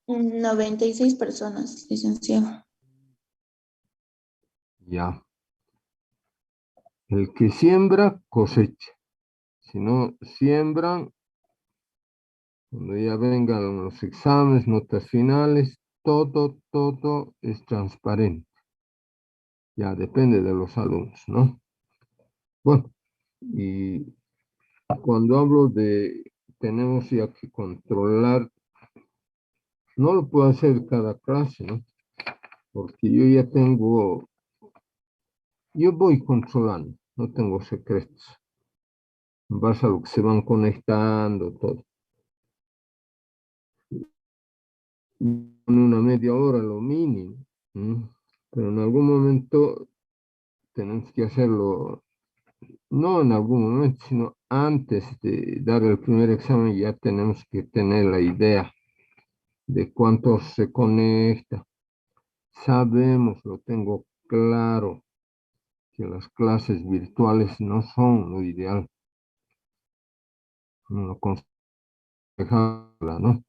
96 personas, licenciado. Ya. El que siembra, cosecha. Si no siembran, cuando ya vengan los exámenes, notas finales, todo es transparente. Ya depende de los alumnos, ¿no? Bueno, y cuando hablo de tenemos ya que controlar, no lo puedo hacer cada clase, ¿no? Porque yo ya tengo, yo voy controlando, no tengo secretos. En base a lo que se van conectando, todo. En una media hora lo mínimo, ¿no? Pero en algún momento tenemos que hacerlo, no en algún momento, sino antes de dar el primer examen ya tenemos que tener la idea de cuántos se conecta. Sabemos, lo tengo claro, que las clases virtuales no son lo ideal, no lo aconsejable, ¿no?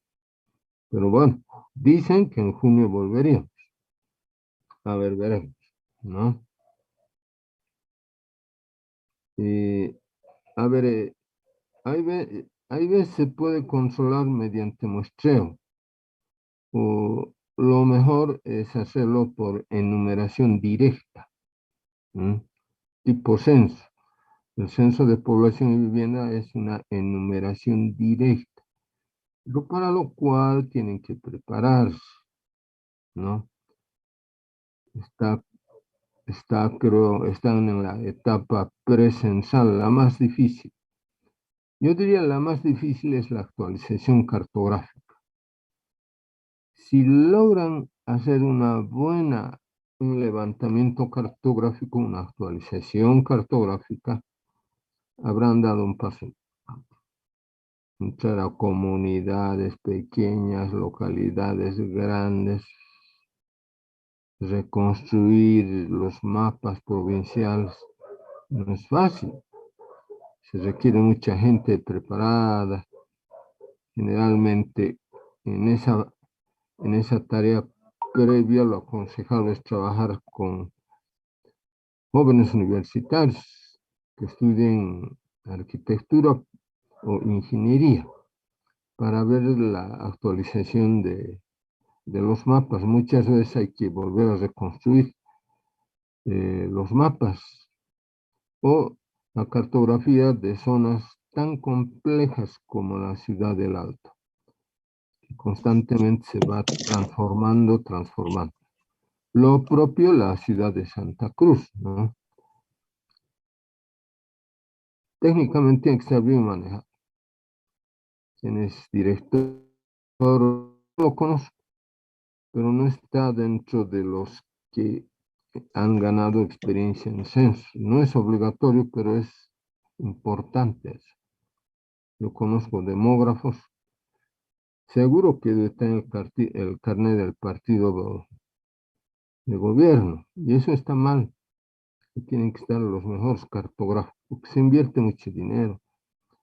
Pero bueno, dicen que en junio volveríamos. A ver, veremos, ¿no? A ver, hay veces se puede controlar mediante muestreo, o lo mejor es hacerlo por enumeración directa, ¿m? Tipo censo. El censo de población y vivienda es una enumeración directa, pero para lo cual tienen que prepararse, ¿no? Está, están en la etapa precensal, la más difícil. Yo diría la más difícil es la actualización cartográfica. Si logran hacer un levantamiento cartográfico, una actualización cartográfica, habrán dado un paso. Entrar a comunidades pequeñas, localidades grandes, reconstruir los mapas provinciales, no es fácil. Se requiere mucha gente preparada. Generalmente en esa tarea previa lo aconsejable es trabajar con jóvenes universitarios que estudien arquitectura o ingeniería para ver la actualización de los mapas. Muchas veces hay que volver a reconstruir los mapas o la cartografía de zonas tan complejas como la ciudad del Alto, que constantemente se va transformando. Lo propio la ciudad de Santa Cruz, ¿no? Técnicamente tiene que estar bien manejado. Quien es director, lo conozco, pero no está dentro de los que han ganado experiencia en censo. No es obligatorio, pero es importante eso. Yo conozco demógrafos, seguro que debe tener el carnet del partido de gobierno, y eso está mal. Y tienen que estar los mejores cartógrafos, porque se invierte mucho dinero.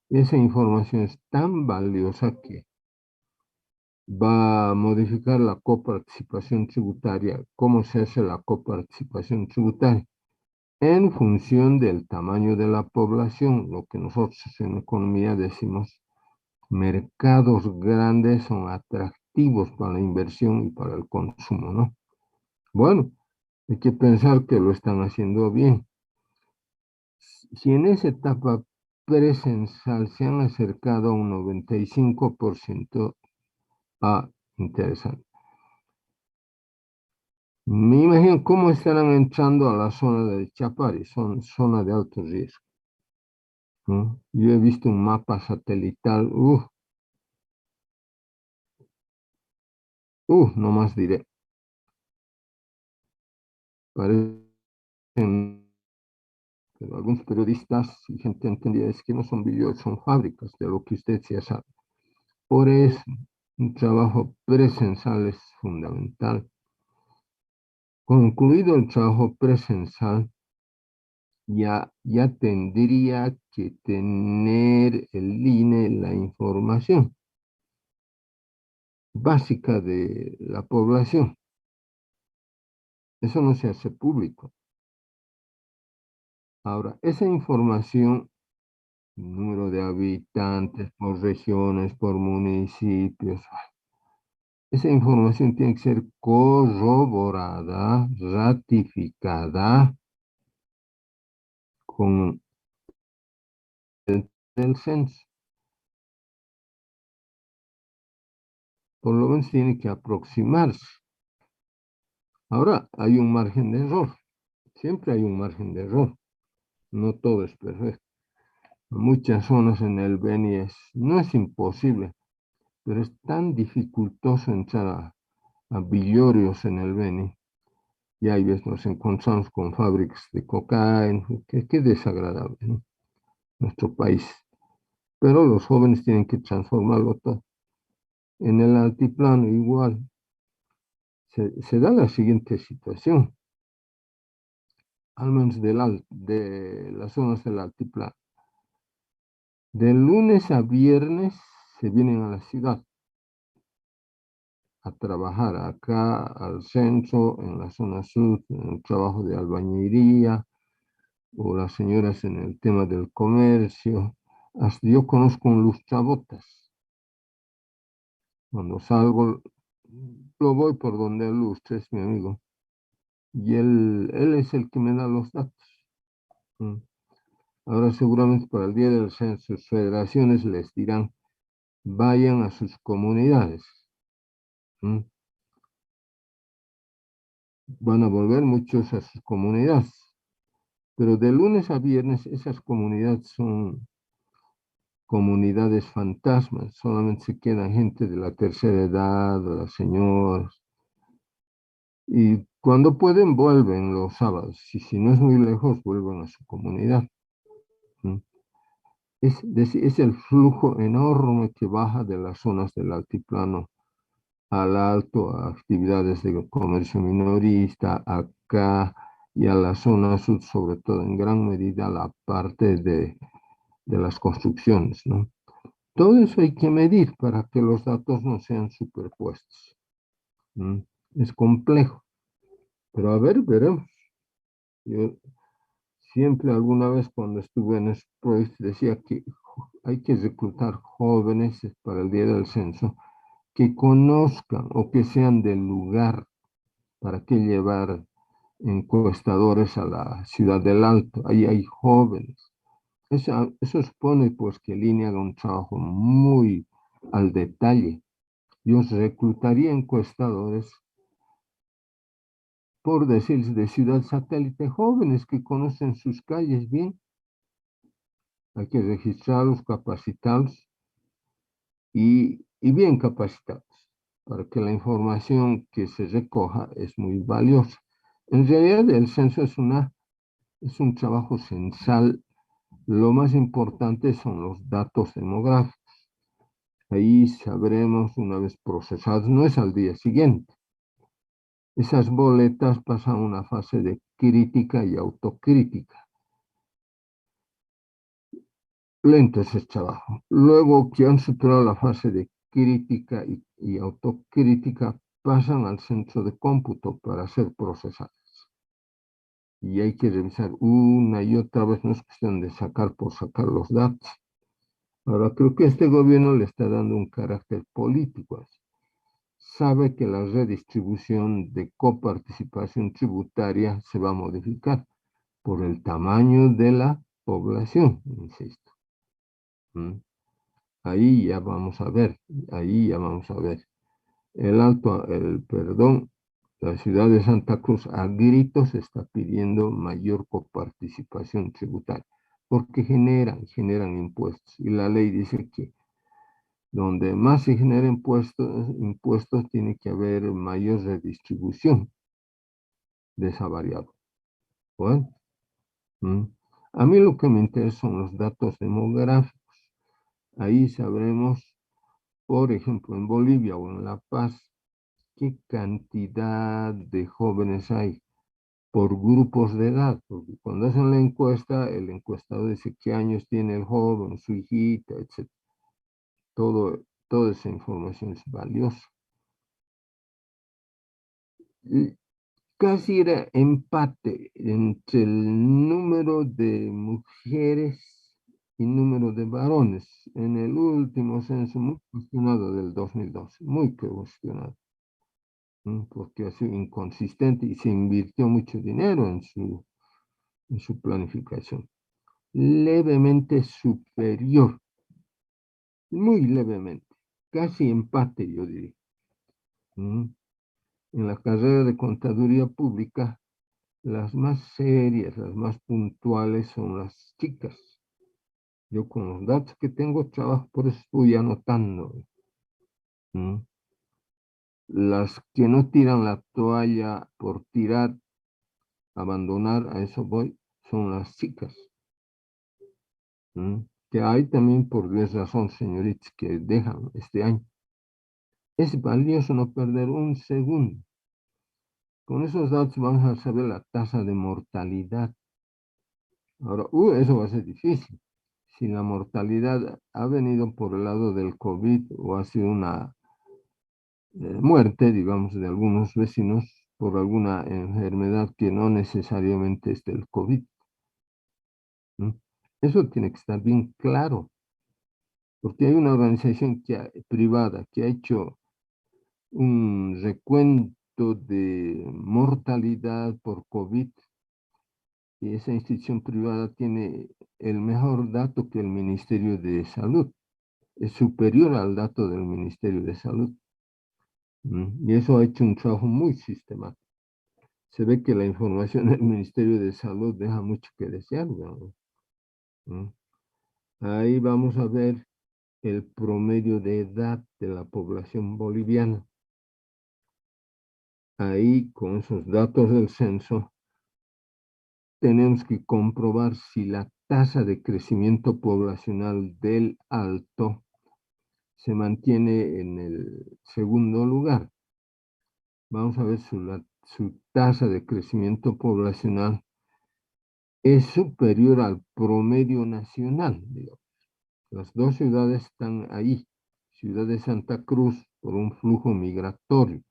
Y esa información es tan valiosa que va a modificar la coparticipación tributaria. ¿Cómo se hace la coparticipación tributaria? En función del tamaño de la población, lo que nosotros en economía decimos, mercados grandes son atractivos para la inversión y para el consumo, ¿no? Bueno, hay que pensar que lo están haciendo bien. Si en esa etapa presencial se han acercado a un 95%, interesante. Me imagino cómo estarán entrando a la zona de Chapari, son zona de alto riesgo, ¿no? Yo he visto un mapa satelital, no más diré. Parecen, pero algunos periodistas y gente entendida es que no son videos, son fábricas de lo que usted ya sabe. Por eso, un trabajo presencial es fundamental. Concluido el trabajo presencial, ya tendría que tener el INE la información. básica de la población. Eso no se hace público. Ahora, esa información, número de habitantes por regiones, por municipios, esa información tiene que ser corroborada, ratificada con el censo. Por lo menos tiene que aproximarse. Ahora, hay un margen de error. Siempre hay un margen de error. No todo es perfecto. Muchas zonas en el Beni no es imposible, pero es tan dificultoso entrar a villorios en el Beni. Y ahí ves, nos encontramos con fábricas de cocaína, que desagradable, ¿no? Nuestro país. Pero los jóvenes tienen que transformarlo todo. En el altiplano igual se da la siguiente situación, al menos de las zonas del altiplano. De lunes a viernes se vienen a la ciudad a trabajar acá al centro, en la zona sur, en el trabajo de albañilería, o las señoras en el tema del comercio. Hasta yo conozco un lustrabotas. Cuando salgo, lo voy por donde el lustre, es mi amigo. Y él es el que me da los datos. Mm. Ahora seguramente para el día del censo, sus federaciones les dirán, vayan a sus comunidades. Mm. Van a volver muchos a sus comunidades. Pero de lunes a viernes esas comunidades son comunidades fantasmas, solamente se queda gente de la tercera edad, las señoras, y cuando pueden vuelven los sábados, y si no es muy lejos, vuelven a su comunidad. ¿Mm? Es el flujo enorme que baja de las zonas del altiplano al alto, a actividades de comercio minorista, acá y a la zona sur, sobre todo en gran medida la parte de las construcciones, ¿no? Todo eso hay que medir para que los datos no sean superpuestos. ¿Mm? Es complejo, pero a ver, veremos. Yo siempre alguna vez cuando estuve en ese proyecto decía que hay que reclutar jóvenes para el día del censo que conozcan o que sean del lugar. ¿Para qué llevar encuestadores a la ciudad del Alto? Ahí hay jóvenes. Eso supone pues que Línea haga un trabajo muy al detalle. Yo reclutaría encuestadores, por decir, de ciudad satélite, jóvenes que conocen sus calles bien. Hay que registrarlos, capacitarlos y bien capacitados, para que la información que se recoja es muy valiosa. En realidad el censo es un trabajo censal. Lo más importante son los datos demográficos. Ahí sabremos una vez procesados, no es al día siguiente. Esas boletas pasan una fase de crítica y autocrítica. Lento es el trabajo. Luego que han superado la fase de crítica y autocrítica, pasan al centro de cómputo para ser procesadas. Y hay que revisar una y otra vez, no es cuestión de sacar por sacar los datos. Ahora, creo que este gobierno le está dando un carácter político. Sabe que la redistribución de coparticipación tributaria se va a modificar por el tamaño de la población, insisto. ¿Mm? Ahí ya vamos a ver, ahí ya vamos a ver. La ciudad de Santa Cruz a gritos está pidiendo mayor coparticipación tributaria, porque generan impuestos. Y la ley dice que donde más se genera impuestos tiene que haber mayor redistribución de esa variable. Bueno, a mí lo que me interesa son los datos demográficos. Ahí sabremos, por ejemplo, en Bolivia o en La Paz, qué cantidad de jóvenes hay por grupos de edad, porque cuando hacen la encuesta, el encuestador dice qué años tiene el joven, su hijita, etc. Toda esa información es valiosa. casi era empate entre el número de mujeres y número de varones en el último censo muy cuestionado del 2012, muy cuestionado, porque ha sido inconsistente y se invirtió mucho dinero en su planificación. Levemente superior, muy levemente, casi empate, yo diría. En la carrera de contaduría pública, las más serias, las más puntuales son las chicas. Yo con los datos que tengo trabajo, por eso estoy anotando. Las que no tiran la toalla por tirar, abandonar, a eso voy, son las chicas. Que hay también por 10 razones, señoritas, que dejan este año. Es valioso no perder un segundo. Con esos datos vamos a saber la tasa de mortalidad. Ahora, eso va a ser difícil. Si la mortalidad ha venido por el lado del COVID o ha sido una muerte, digamos, de algunos vecinos por alguna enfermedad que no necesariamente es del COVID. Eso tiene que estar bien claro, porque hay una organización privada que ha hecho un recuento de mortalidad por COVID y esa institución privada tiene el mejor dato que el Ministerio de Salud. Es superior al dato del Ministerio de Salud. Y eso ha hecho un trabajo muy sistemático. Se ve que la información del Ministerio de Salud deja mucho que desear, ¿no? Ahí vamos a ver el promedio de edad de la población boliviana. Ahí, con esos datos del censo, tenemos que comprobar si la tasa de crecimiento poblacional del Alto se mantiene en el segundo lugar. Vamos a ver su tasa de crecimiento poblacional es superior al promedio nacional, digamos. Las dos ciudades están ahí. Ciudad de Santa Cruz, por un flujo migratorio.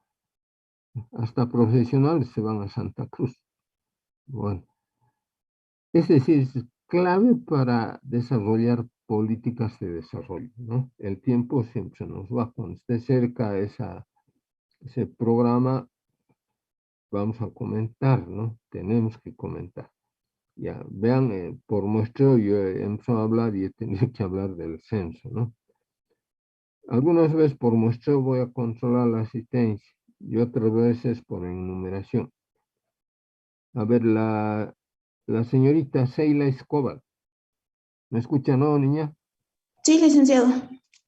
Hasta profesionales se van a Santa Cruz. Bueno, es decir, es clave para desarrollar políticas de desarrollo, ¿no? El tiempo siempre nos va. Cuando esté cerca ese programa, vamos a comentar, ¿no? Tenemos que comentar. Ya, vean, por muestreo yo he empezado a hablar y he tenido que hablar del censo, ¿no? Algunas veces por muestreo voy a controlar la asistencia y otras veces por enumeración. A ver, la señorita Seila Escobar. ¿Me escucha, no, niña? Sí, licenciado.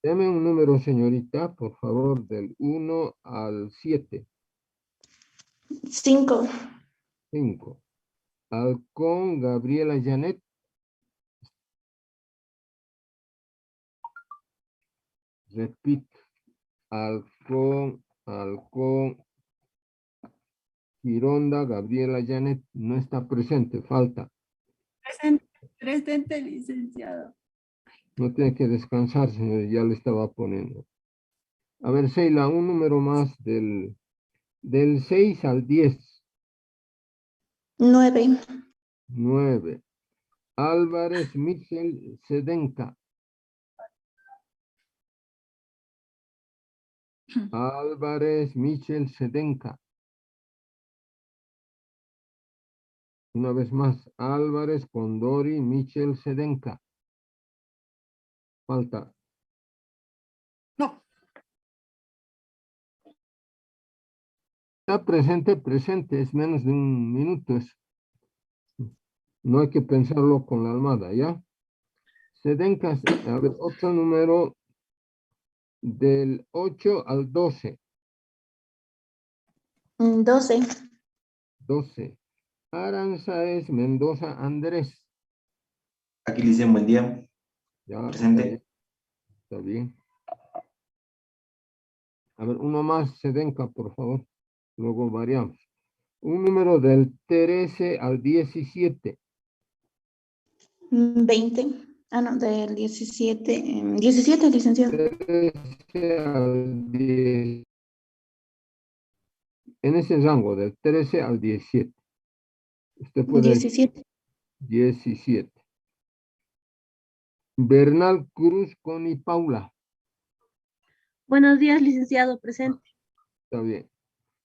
Deme un número, señorita, por favor, del 1 al 7. 5. 5. Halcón Gabriela Janet. Repito. Halcón Gironda Gabriela Janet no está presente, falta. Presente, licenciado. No tiene que descansar, señor, ya le estaba poniendo. A ver, Seila, un número más del 6 al 10. 9. 9. Álvarez Michel Sedenca. Álvarez Michel Sedenca. Una vez más, Álvarez Condori Michel Sedenca. Falta. No. Está presente, es menos de un minuto. No hay que pensarlo con la almohada, ¿ya? Sedenca, a ver, otro número del 8 al 12. 12. 12. Aranzaes Mendoza Andrés. Aquí le dicen buen día. Ya, Presente. está bien. A ver, uno más, Sedenca, por favor. Luego variamos. Un número del 13 al 17. 20. Ah, no, del 17. 17, licenciado. 13 al 10. en ese rango, del 13 al 17. Usted puede decir 17. 17. Bernal Cruz, Connie Paula. Buenos días, licenciado, presente. Está bien.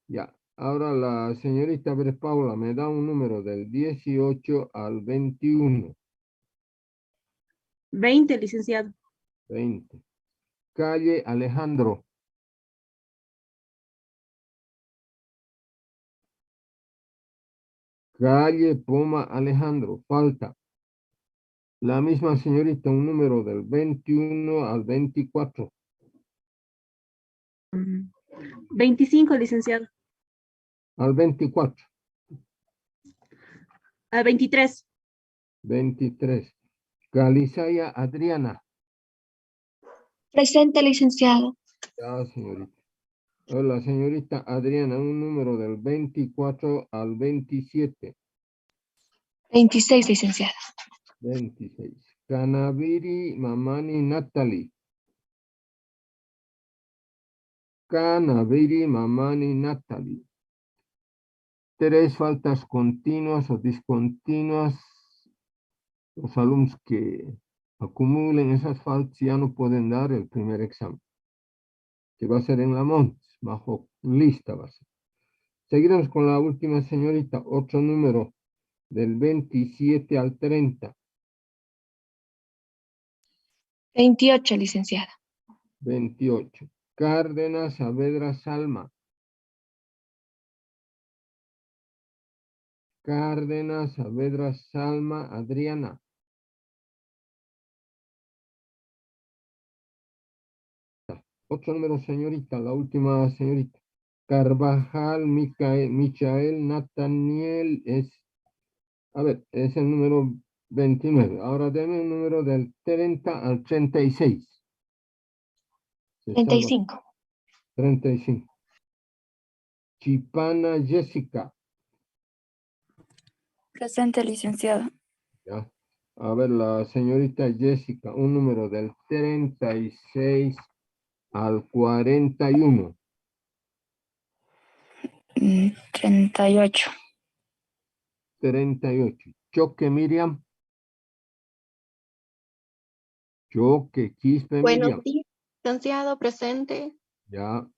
Ya. Ahora la señorita Paula me da un número del 18 al 21. 20, licenciado. 20. Calle Alejandro. Calle Poma Alejandro. Falta. La misma señorita, un número del 21 al 24. 25, licenciado. Al 24. A 23. 23. Calizaya Adriana. Presente, licenciado. Ya, señorita. Hola, señorita Adriana, un número del 24 al 27. 26, licenciado. 26. Canaviri Mamani Natalie. Canaviri Mamani Natalie. 3 faltas continuas o discontinuas. Los alumnos que acumulen esas faltas ya no pueden dar el primer examen, que va a ser en la Montes, bajo lista va a ser. Seguiremos con la última señorita, otro número del 27 al 30. 28, licenciado. 28. Cárdenas Saavedra Salma. Cárdenas Saavedra Salma Adriana. Otro número, señorita, la última señorita. Carvajal Michael Nathaniel es el número 29. Ahora deme un número del 30 al 36. 35. 35. Chipana Jessica. Presente, licenciado. Ya. A ver, la señorita Jessica, un número del 36 al 41. 38. 38. Choque Miriam. Choque Quispe Miriam. Buenos días, licenciado, presente. Ya.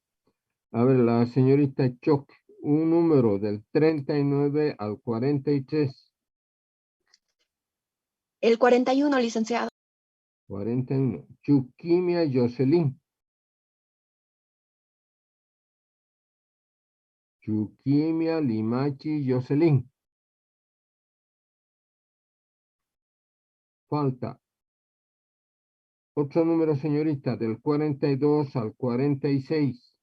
A ver, la señorita Choque, un número del 39 al 43. El 41, licenciado. 41. Chuquimia Jocelyn. Chuquimia Limachi Jocelyn. Falta. Otro número, señorita, del 42 al 46.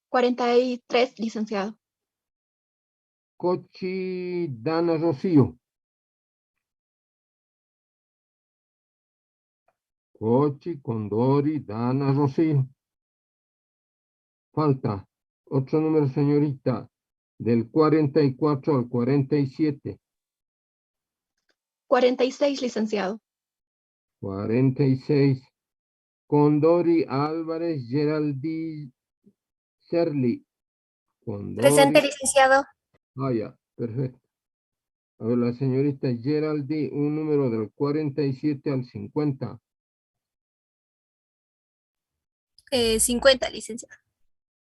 43, licenciado. Cochi Dana Rocío. Cochi Condori Dana Rocío. Falta. Otro número, señorita, del 44 al 47. 46, licenciado. 46. Condori Álvarez Geraldi Shirley. Condori. Presente, licenciado. Ah, ya, perfecto. A ver, la señorita Geraldi, un número del 47 al 50. 50, licenciado.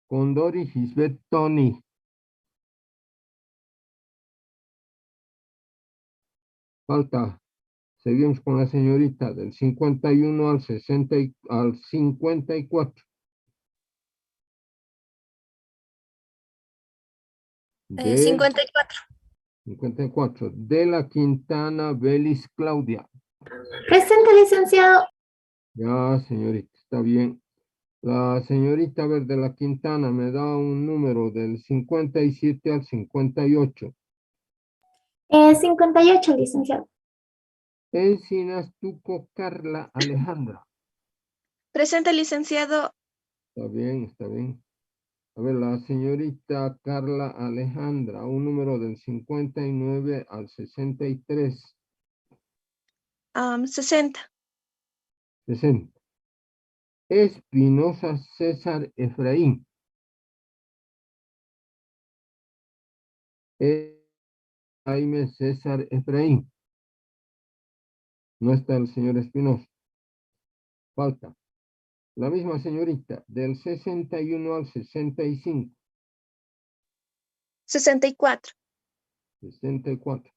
Condori Gisbert Tony. Falta. Seguimos con la señorita del 51 al 60 al 54. Del 54. 54. De la Quintana Belis Claudia. Presente, licenciado. Ya, señorita, está bien. La señorita de la Quintana me da un número del 57 al 58. 58, licenciado. Encinas Tuco Carla Alejandra. Presente, licenciado. Está bien, está bien. A ver, la señorita Carla Alejandra, un número del 59 al 63. 60. 60. Espinosa César Efraín. Jaime César Efraín. No está el señor Espinosa. Falta. La misma señorita, del 61 al 65. 64. 64.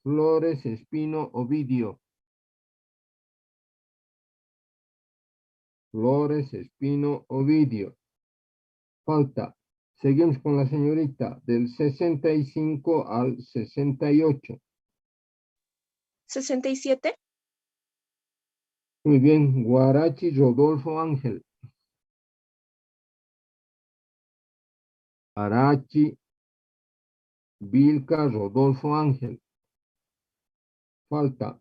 Flores Espino Ovidio. Flores Espino Ovidio. Falta. Seguimos con la señorita del 65 al 68. 67. Muy bien. Guarachi Rodolfo Ángel. Guarachi Vilca Rodolfo Ángel. Falta.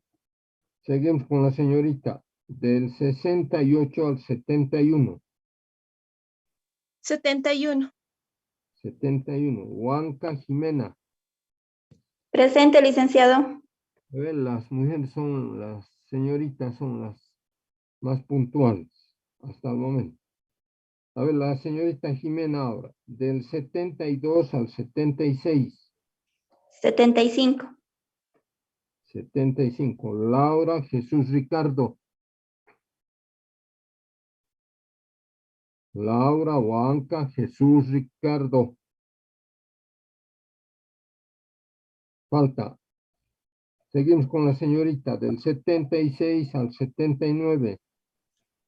Seguimos con la señorita del 68 al 71. 71. 71. Huanca Jimena. Presente, licenciado. A ver, las mujeres son, las señoritas son las más puntuales hasta el momento. A ver, la señorita Jimena ahora, del 72 al 76. 75. 75. Laura Jesús Ricardo. Laura Huanca Jesús Ricardo. Falta. Seguimos con la señorita del 76 al 79.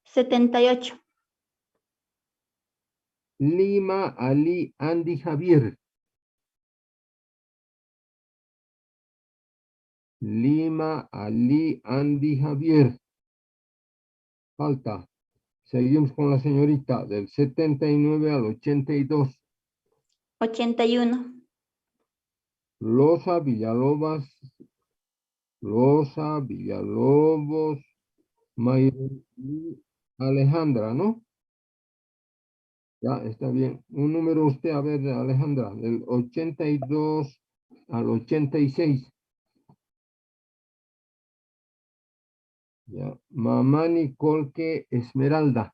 78. Lima Ali Andy Javier. Lima Ali Andy Javier. Falta. Seguimos con la señorita del 79 al 82. 81. Loza Villalobos. Loza Villalobos. Mayeli Alejandra, ¿no? Ya, está bien. Un número usted, a ver, Alejandra, del 82 al 86. Ya. Mamani Colque Esmeralda.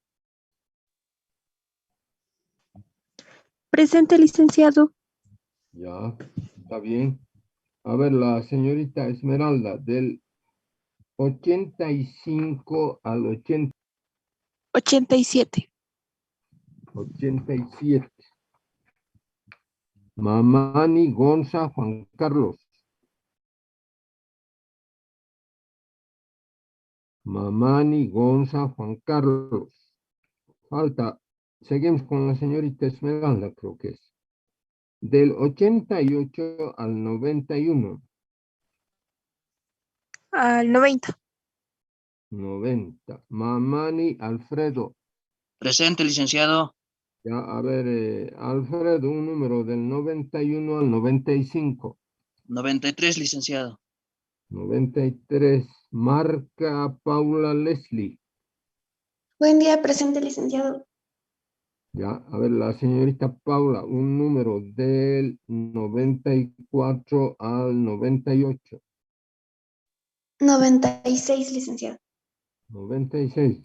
Presente, licenciado. Ya, está bien. A ver, la señorita Esmeralda, del 85 al 87. 87. Mamani Gonza Juan Carlos. Mamani Gonza Juan Carlos. Falta. Seguimos con la señorita Esmeralda, creo que es. Del 88 al 91. Al 90. 90. Mamani Alfredo. Presente, licenciado. Ya, a ver, Alfredo, un número del 91 al 95. 93, licenciado. 93. Marca Paula Leslie. Buen día, presente, licenciado. Ya, a ver, la señorita Paula, un número del 94 al 98. 96, licenciado. 96.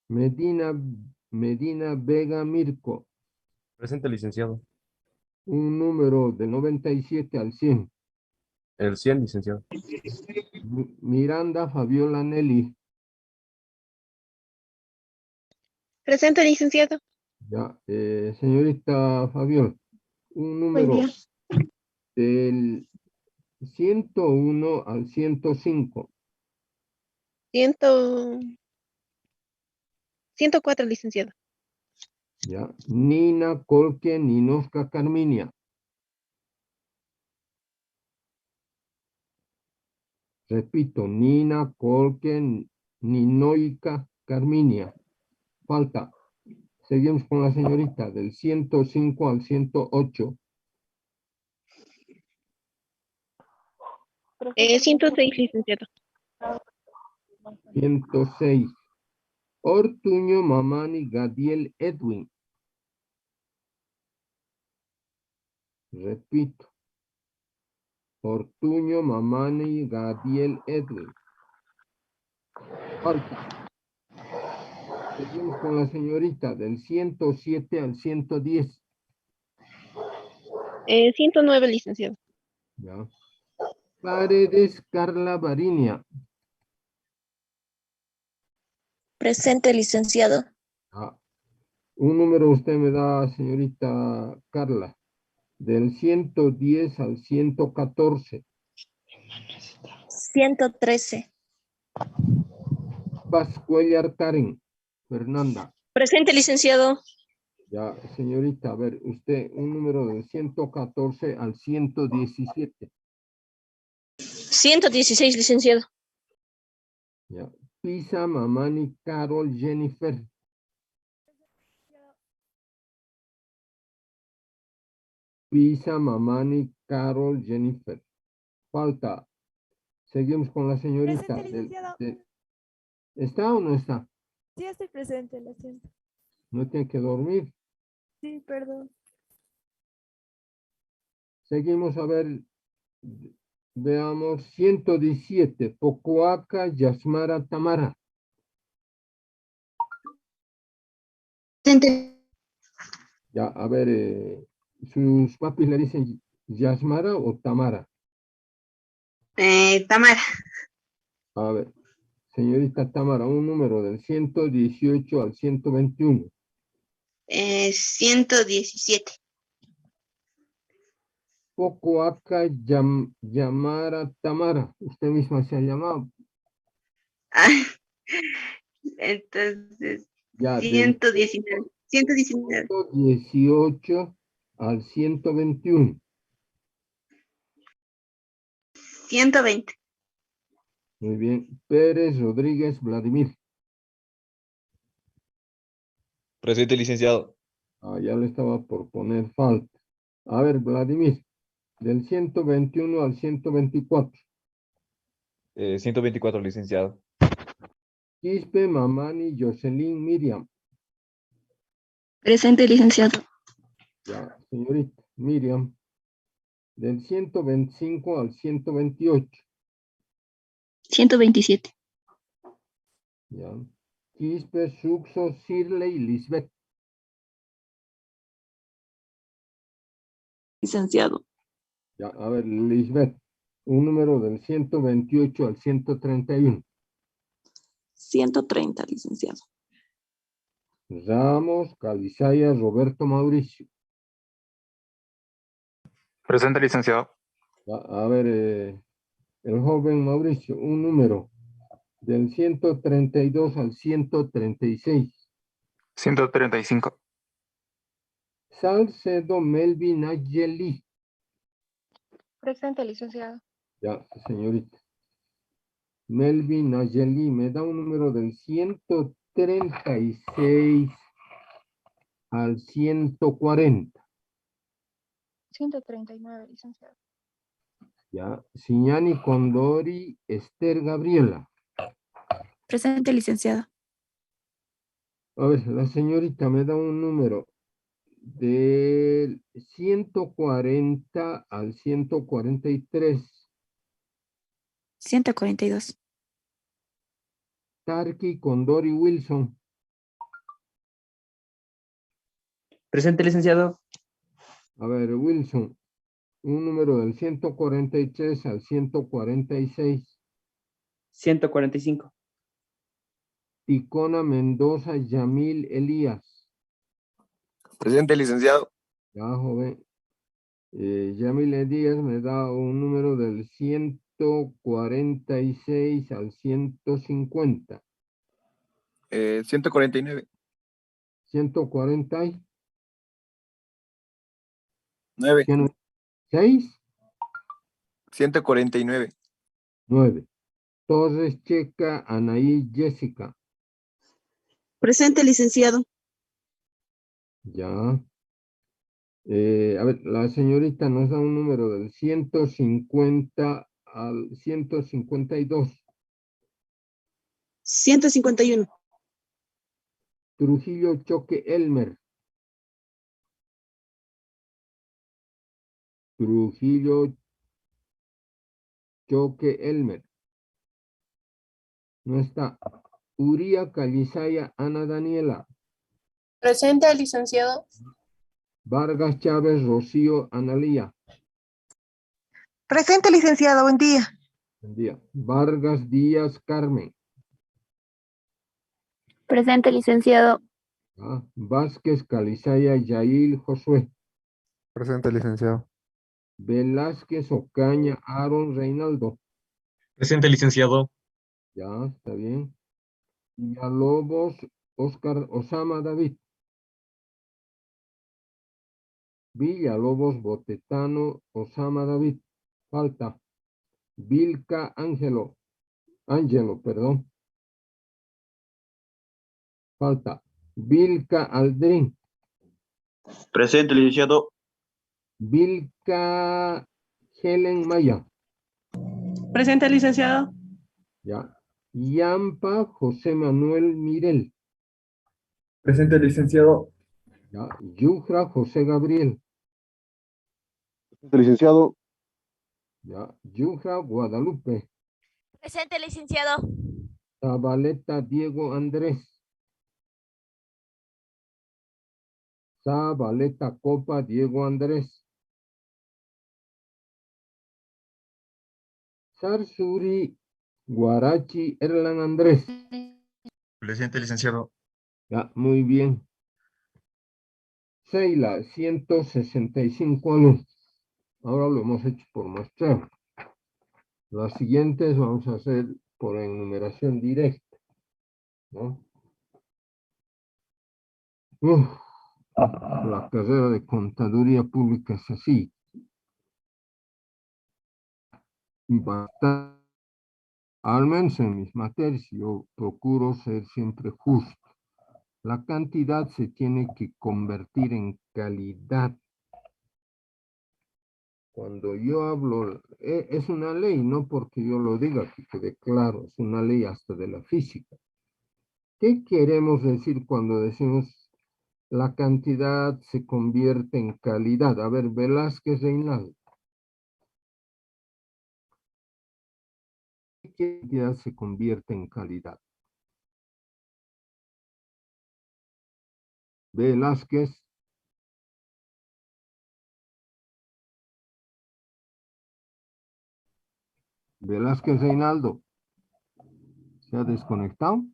Medina Vega Mirko, Presente, licenciado. un número del 97 al 100. El 100, licenciado. Miranda Fabiola Nelly. Presente, licenciado. Ya, señorita Fabiola, un Buen número día. del 101 al 105. 104, licenciado. Ya, Nina Colque Ninoska Carminia. Repito, Nina Colque Ninoica Carminia. Falta. Seguimos con la señorita del 105 al 108. 106, licenciado. 106. Ortuño Mamani Gadiel Edwin. Repito. Ortuño Mamani Gadiel Edwin. Falta. Seguimos con la señorita del 107 al 110. 109, licenciado. Ya. Paredes Carla Barinia. Presente, licenciado. Ah, un número usted me da, señorita Carla, del 110 al 114. 113. Pascuellar Karen. Fernanda. Presente, licenciado. Ya, señorita, a ver, usted un número del 114 al 117. 116, licenciado. Ya. Pisa Mamani Carol Jennifer. Pisa Mamani Carol Jennifer. Falta. Seguimos con la señorita. Presente, licenciado. ¿Está o no está? Sí, estoy presente, lo siento. No tiene que dormir. Sí, perdón. Seguimos a ver. Veamos. 117. Pocoaca Yasmara Tamara. Ya, a ver. ¿Sus papis le dicen Yasmara o Tamara? Tamara. A ver. Señorita Tamara, un número del 118 al 121. 117. Pocoaca Yamara Tamara. Usted misma se ha llamado. Entonces, Ya, del 119. 119. 118 al 121. 120. Muy bien. Pérez Rodríguez Vladimir. Presente, licenciado. Ah, ya le estaba por poner falta. A ver, Vladimir. Del 121 al 124. 124, licenciado. Quispe Mamani Jocelyn Miriam. Presente, licenciado. Ya, señorita Miriam. Del 125 al 128. 127. Ya. Quispe Suxo Sirley Lisbeth. Licenciado. Ya, a ver, Lisbeth. Un número del 128 al 131. 130, licenciado. Ramos Calizaya Roberto Mauricio. Presente, licenciado. Ya, a ver, el joven Mauricio, un número del 132 al 136. 135. Salcedo Melvin Ayeli. Presente, licenciado. Ya, señorita. Melvin Ayeli, me da un número del 136 al 140. 139, licenciado. Ya, Siñani Condori Esther Gabriela. Presente, licenciado. A ver, la señorita me da un número del 140 al 143. 142. Tarki Condori Wilson. Presente, licenciado. A ver, Wilson, un número del 143 al 146. 145. Ticona Mendoza Yamil Elías. Presente, licenciado. Ya, joven. Yamil Elías me da un número del 146 al 150. 149. 140 y 9. 6, 149. 9. Torres Checa Anaí Jessica. Presente, licenciado. Ya. A ver, la señorita nos da un número del 150 al 152. 151. Trujillo Choque Elmer. Trujillo Choque Elmer. No está. Uría Calizaya Ana Daniela. Presente, licenciado. Vargas Chávez Rocío Analía. Presente, licenciado. Buen día. Buen día. Vargas Díaz Carmen. Presente, licenciado. ¿Ya? Vázquez Calizaya Yail Josué. Presente, licenciado. Velázquez Ocaña Aaron Reinaldo. Presente, licenciado. Ya, está bien. Villalobos Oscar Osama David. Villalobos Botetano Osama David. Falta. Vilca Ángelo, perdón. Falta. Vilca Aldrin. Presente, licenciado. Vilca Helen Maya. Presente, licenciado. Ya. Yampa José Manuel Mirel. Presente, licenciado. Ya. Yufra José Gabriel. Presente, licenciado. Ya. Yufra Guadalupe. Presente, licenciado. Zabaleta Diego Andrés. Zabaleta Copa Diego Andrés. Sarsuri Guarachi Erlan Andrés. Presente, licenciado. Ya, muy bien. Seila, 165 alumnos. Ahora lo hemos hecho por muestreo. Las siguientes vamos a hacer por enumeración directa, ¿no? La carrera de contaduría pública es así. Bastante, al menos en mis materias, yo procuro ser siempre justo. La cantidad se tiene que convertir en calidad. Cuando yo hablo, es una ley, no porque yo lo diga, que quede claro, es una ley hasta de la física. ¿Qué queremos decir cuando decimos la cantidad se convierte en calidad? A ver, Velázquez Reinaldo. ¿Qué cantidad se convierte en calidad? Velázquez. Velázquez Reinaldo. ¿Se ha desconectado?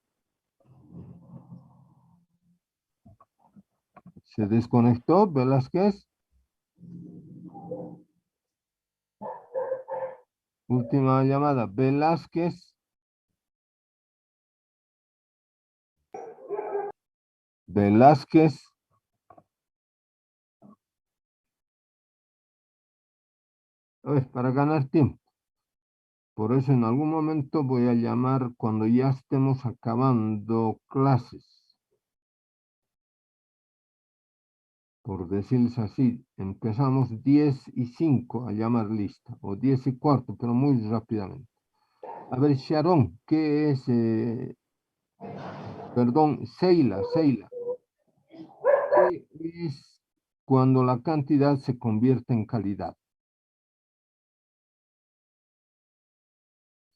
¿Se desconectó Velázquez? Última llamada. Velázquez. Velázquez. A ver, para ganar tiempo. Por eso en algún momento voy a llamar cuando ya estemos acabando clases. Por decirles así, empezamos 10:05 a llamar lista, o 10:15, pero muy rápidamente. A ver, Sharon, ¿qué es? Perdón, Seila. ¿Qué es cuando la cantidad se convierte en calidad?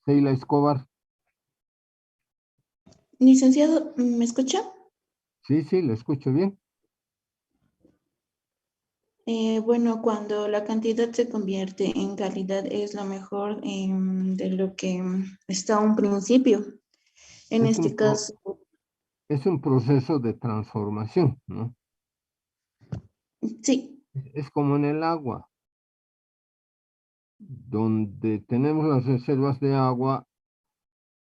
Seila Escobar. Licenciado, ¿me escucha? Sí, le escucho bien. Bueno, cuando la cantidad se convierte en calidad es lo mejor de lo que está a un principio. En este caso, Es un proceso de transformación, ¿no? sí, Es como en el agua, donde tenemos las reservas de agua,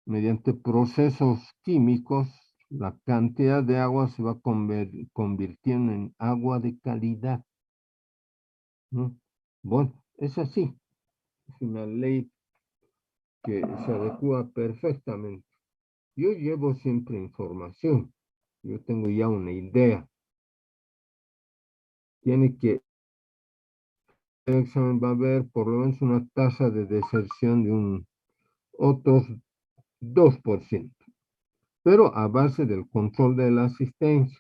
mediante procesos químicos, la cantidad de agua se va convirtiendo en agua de calidad, ¿no? Bueno, es así. Es una ley que se adecua perfectamente. Yo llevo siempre información. Yo tengo ya una idea. Tiene que, el examen va a haber por lo menos una tasa de deserción de un otros 2%, pero a base del control de la asistencia.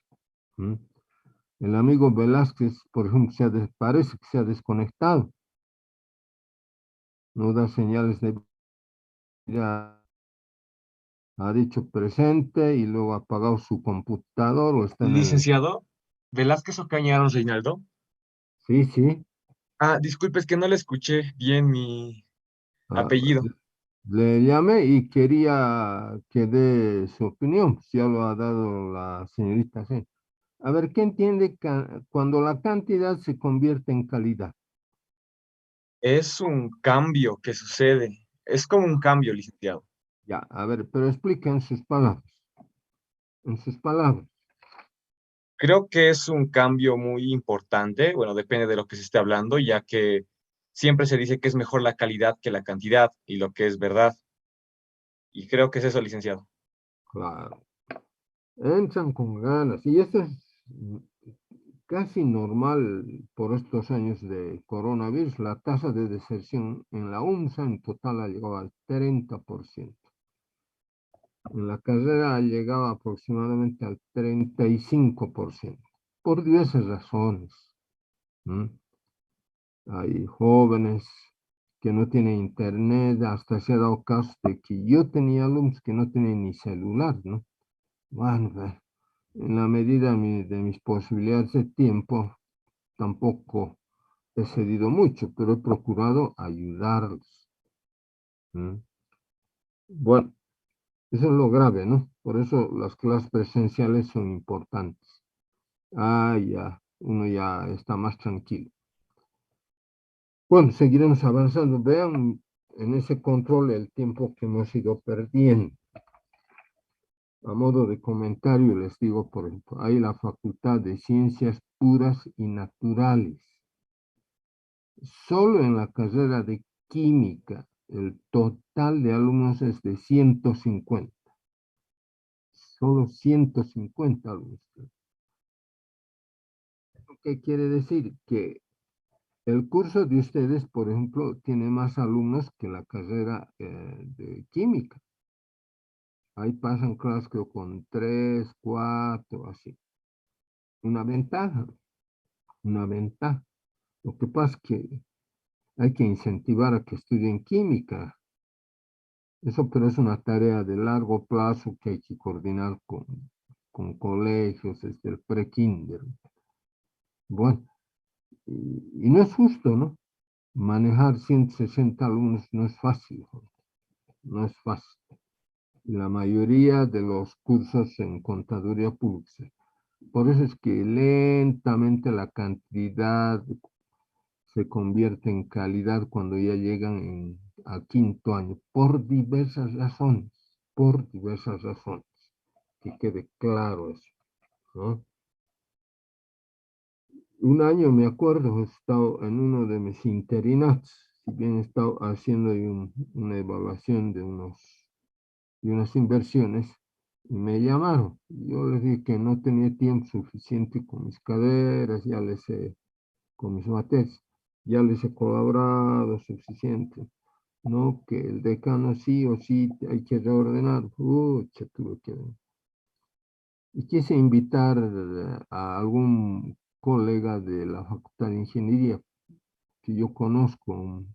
El amigo Velázquez, por ejemplo, parece que se ha desconectado. No da señales de vida. Ha dicho presente y luego ha apagado su computador o está en el... Licenciado, Velázquez Ocaña Aaron Reinaldo. Sí, sí. Disculpe, es que no le escuché bien mi Ah, apellido. le llamé y quería que dé su opinión, si ya lo ha dado la señorita G. A ver, ¿qué entiende cuando la cantidad se convierte en calidad? Es un cambio que sucede. Es como un cambio, licenciado. Ya, a ver, pero explica en sus palabras. En sus palabras. Creo que es un cambio muy importante. Bueno, depende de lo que se esté hablando, ya que siempre se dice que es mejor la calidad que la cantidad, y lo que es verdad. Y creo que es eso, licenciado. Claro. Entran con ganas. Y esto es casi normal por estos años de coronavirus. La tasa de deserción en la UNSA en total ha llegado al 30%. En la carrera ha llegado aproximadamente al 35%, por diversas razones. ¿Mm? Hay jóvenes que no tienen internet, hasta se ha dado caso de que yo tenía alumnos que no tenían ni celular, ¿no? Bueno, en la medida de mis posibilidades de tiempo, tampoco he cedido mucho, pero he procurado ayudarlos. ¿Mm? Bueno, eso es lo grave, ¿no? Por eso las clases presenciales son importantes. Ya, uno ya está más tranquilo. Bueno, seguiremos avanzando. Vean en ese control el tiempo que hemos ido perdiendo. A modo de comentario les digo, por ejemplo, hay la Facultad de Ciencias Puras y Naturales. Solo en la carrera de Química, el total de alumnos es de 150. Solo 150 alumnos. ¿Qué quiere decir? Que el curso de ustedes, por ejemplo, tiene más alumnos que la carrera de Química. Ahí pasan clases creo con 3, 4, así. Una ventaja, una ventaja. Lo que pasa es que hay que incentivar a que estudien química. Eso, pero es una tarea de largo plazo que hay que coordinar con colegios desde el pre-kinder. Bueno, y no es justo, ¿no? Manejar 160 alumnos no es fácil, no es fácil. La mayoría de los cursos en contaduría pública. Por eso es que lentamente la cantidad se convierte en calidad cuando ya llegan al quinto año, por diversas razones, que quede claro eso, ¿no? Un año me acuerdo, he estado en uno de mis interinatos, si bien he estado haciendo una evaluación de unas inversiones, y me llamaron. Yo les dije que no tenía tiempo suficiente con mis caderas, con mis materias, ya les he colaborado suficiente. No, que el decano sí o sí hay que reordenar. Tuve que... Y quise invitar a algún colega de la Facultad de Ingeniería que yo conozco,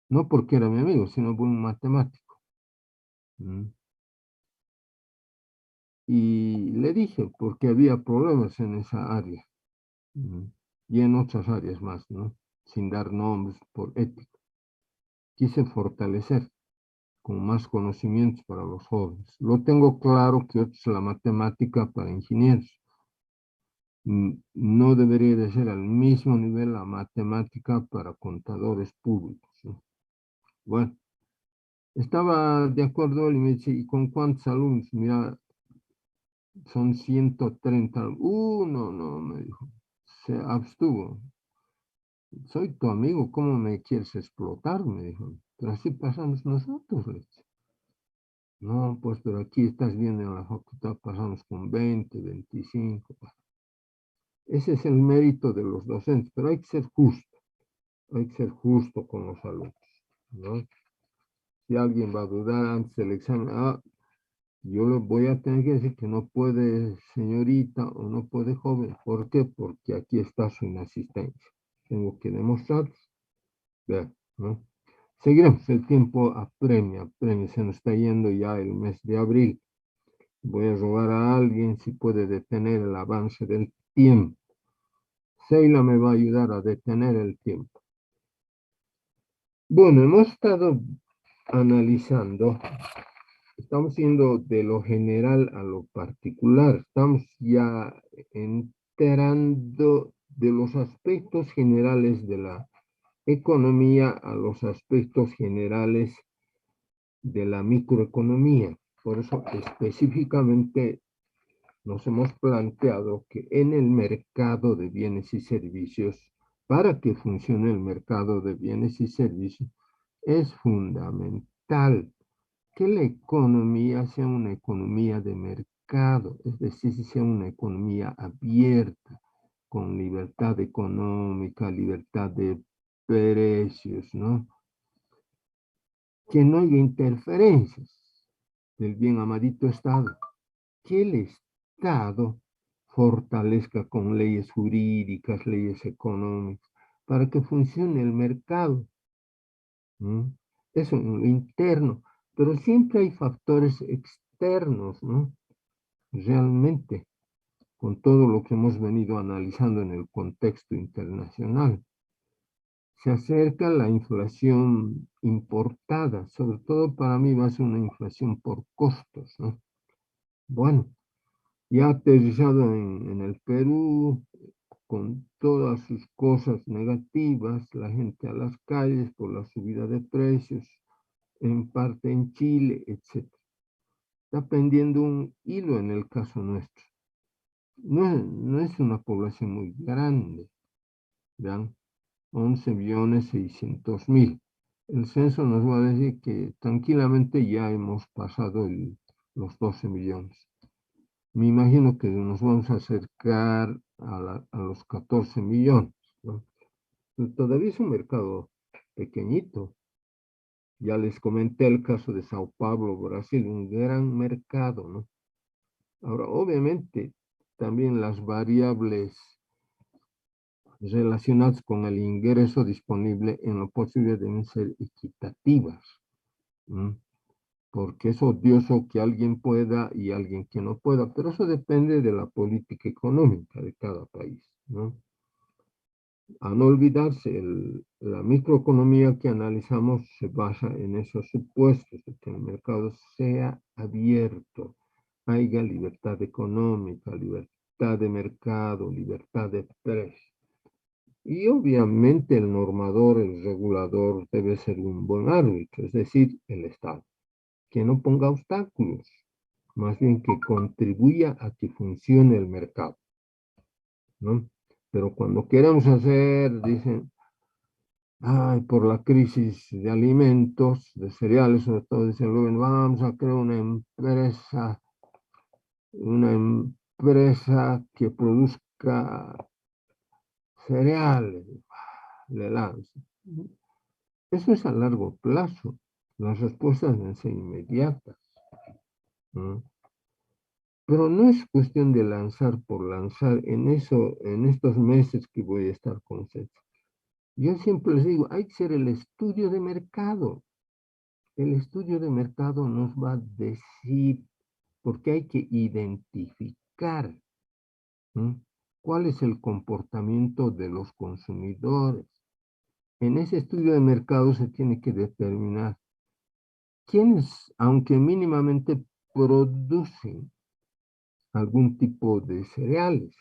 no porque era mi amigo, sino por un matemático. ¿Mm? Y le dije, porque había problemas en esa área, y en otras áreas más, ¿no? Sin dar nombres por ética. Quise fortalecer con más conocimientos para los jóvenes. Lo tengo claro que es la matemática para ingenieros. No debería de ser al mismo nivel la matemática para contadores públicos, ¿no? Bueno, estaba de acuerdo y me dice, ¿y con cuántos alumnos? Mira, son 130. No, me dijo. Se abstuvo. Soy tu amigo, ¿cómo me quieres explotar? Me dijo. Pero así pasamos nosotros. No, pues, pero aquí estás viendo en la facultad, pasamos con 20, 25. Ese es el mérito de los docentes, pero hay que ser justo con los alumnos, ¿no? Si alguien va a dudar antes del examen, yo le voy a tener que decir que no puede señorita o no puede joven. ¿Por qué? Porque aquí está su inasistencia. Tengo que demostrar. Vean, ¿no? Seguiremos, el tiempo apremia, se nos está yendo ya el mes de abril. Voy a rogar a alguien si puede detener el avance del tiempo. Seila me va a ayudar a detener el tiempo. Bueno, hemos estado analizando, estamos yendo de lo general a lo particular, estamos ya enterando de los aspectos generales de la economía a los aspectos generales de la microeconomía. Por eso específicamente nos hemos planteado que en el mercado de bienes y servicios, para que funcione el mercado de bienes y servicios, es fundamental que la economía sea una economía de mercado, es decir, sea una economía abierta, con libertad económica, libertad de precios, ¿no? Que no haya interferencias del bien amadito Estado, que el Estado fortalezca con leyes jurídicas, leyes económicas, para que funcione el mercado. Eso en lo interno, pero siempre hay factores externos, ¿no? Realmente, con todo lo que hemos venido analizando en el contexto internacional. Se acerca la inflación importada, sobre todo para mí va a ser una inflación por costos, ¿no? Bueno, ya aterrizado en el Perú, con todas sus cosas negativas, la gente a las calles por la subida de precios, en parte en Chile, etc. Está pendiendo un hilo en el caso nuestro. No es una población muy grande, ¿vean? 11.600.000. El censo nos va a decir que tranquilamente ya hemos pasado los 12 millones. Me imagino que nos vamos a acercar a los 14 millones, ¿no? Todavía es un mercado pequeñito. Ya les comenté el caso de Sao Paulo, Brasil, un gran mercado, ¿no? Ahora, obviamente, también las variables relacionadas con el ingreso disponible en lo posible deben ser equitativas, ¿no? Porque es odioso que alguien pueda y alguien que no pueda, pero eso depende de la política económica de cada país, ¿no? A no olvidarse, la microeconomía que analizamos se basa en esos supuestos de que el mercado sea abierto, haya libertad económica, libertad de mercado, libertad de precios. Y obviamente el normador, el regulador debe ser un buen árbitro, es decir, el Estado, que no ponga obstáculos, más bien que contribuya a que funcione el mercado, ¿no? Pero cuando queremos hacer, dicen, ay, por la crisis de alimentos, de cereales, sobre todo, dicen, vamos a crear una empresa que produzca cereales, le lanzan. Eso es a largo plazo. Las respuestas deben ser inmediatas, ¿no? Pero no es cuestión de lanzar por lanzar en estos meses que voy a estar con ustedes. Yo siempre les digo, hay que hacer el estudio de mercado. El estudio de mercado nos va a decir, porque hay que identificar, ¿no?, cuál es el comportamiento de los consumidores. En ese estudio de mercado se tiene que determinar quiénes, aunque mínimamente producen algún tipo de cereales.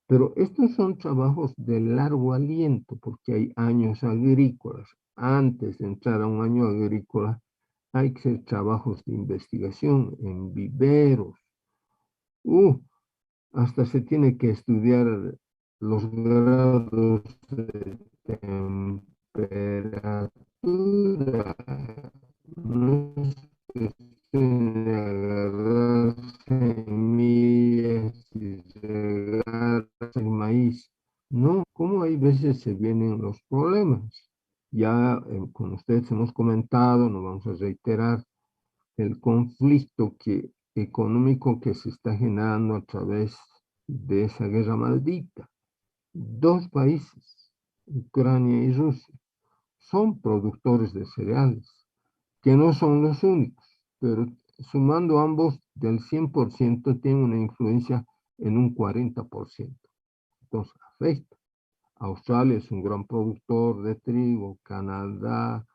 Pero estos son trabajos de largo aliento, porque hay años agrícolas. Antes de entrar a un año agrícola, hay que hacer trabajos de investigación en viveros. Hasta se tiene que estudiar los grados de temperatura. No es cuestión de agarrar semillas y regar el maíz. No, como hay veces se vienen los problemas. Ya con ustedes hemos comentado, no vamos a reiterar, el conflicto económico que se está generando a través de esa guerra maldita. Dos países, Ucrania y Rusia, son productores de cereales, que no son los únicos, pero sumando ambos del 100% tienen una influencia en un 40%. Entonces afecta. Australia es un gran productor de trigo, Canadá,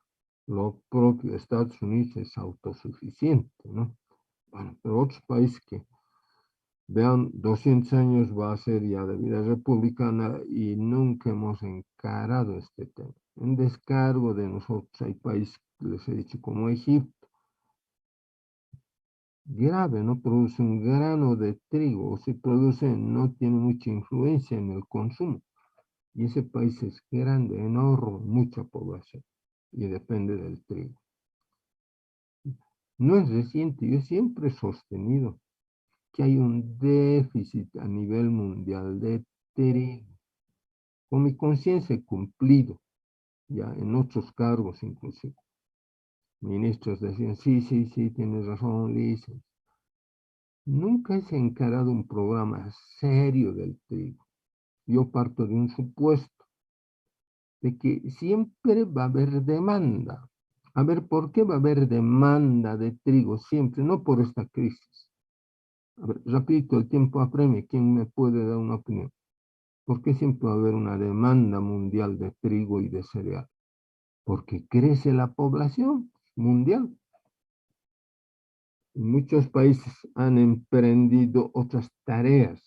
lo propio Estados Unidos es autosuficiente, ¿no? Bueno, pero otros países que vean, 200 años va a ser ya de vida republicana y nunca hemos encarado este tema. En descargo de nosotros hay países, les he dicho, como Egipto, grave, no produce un grano de trigo, o si produce, no tiene mucha influencia en el consumo. Y ese país es grande, enorme, mucha población, y depende del trigo. No es reciente, yo siempre he sostenido que hay un déficit a nivel mundial de trigo. Con mi conciencia he cumplido, ya en otros cargos inclusive. Ministros decían, sí, tienes razón, Liz. Nunca he encarado un programa serio del trigo. Yo parto de un supuesto de que siempre va a haber demanda. A ver, ¿por qué va a haber demanda de trigo siempre? No por esta crisis. A ver, rapidito, el tiempo apremia. ¿Quién me puede dar una opinión? ¿Por qué siempre va a haber una demanda mundial de trigo y de cereal? Porque crece la población mundial. Muchos países han emprendido otras tareas,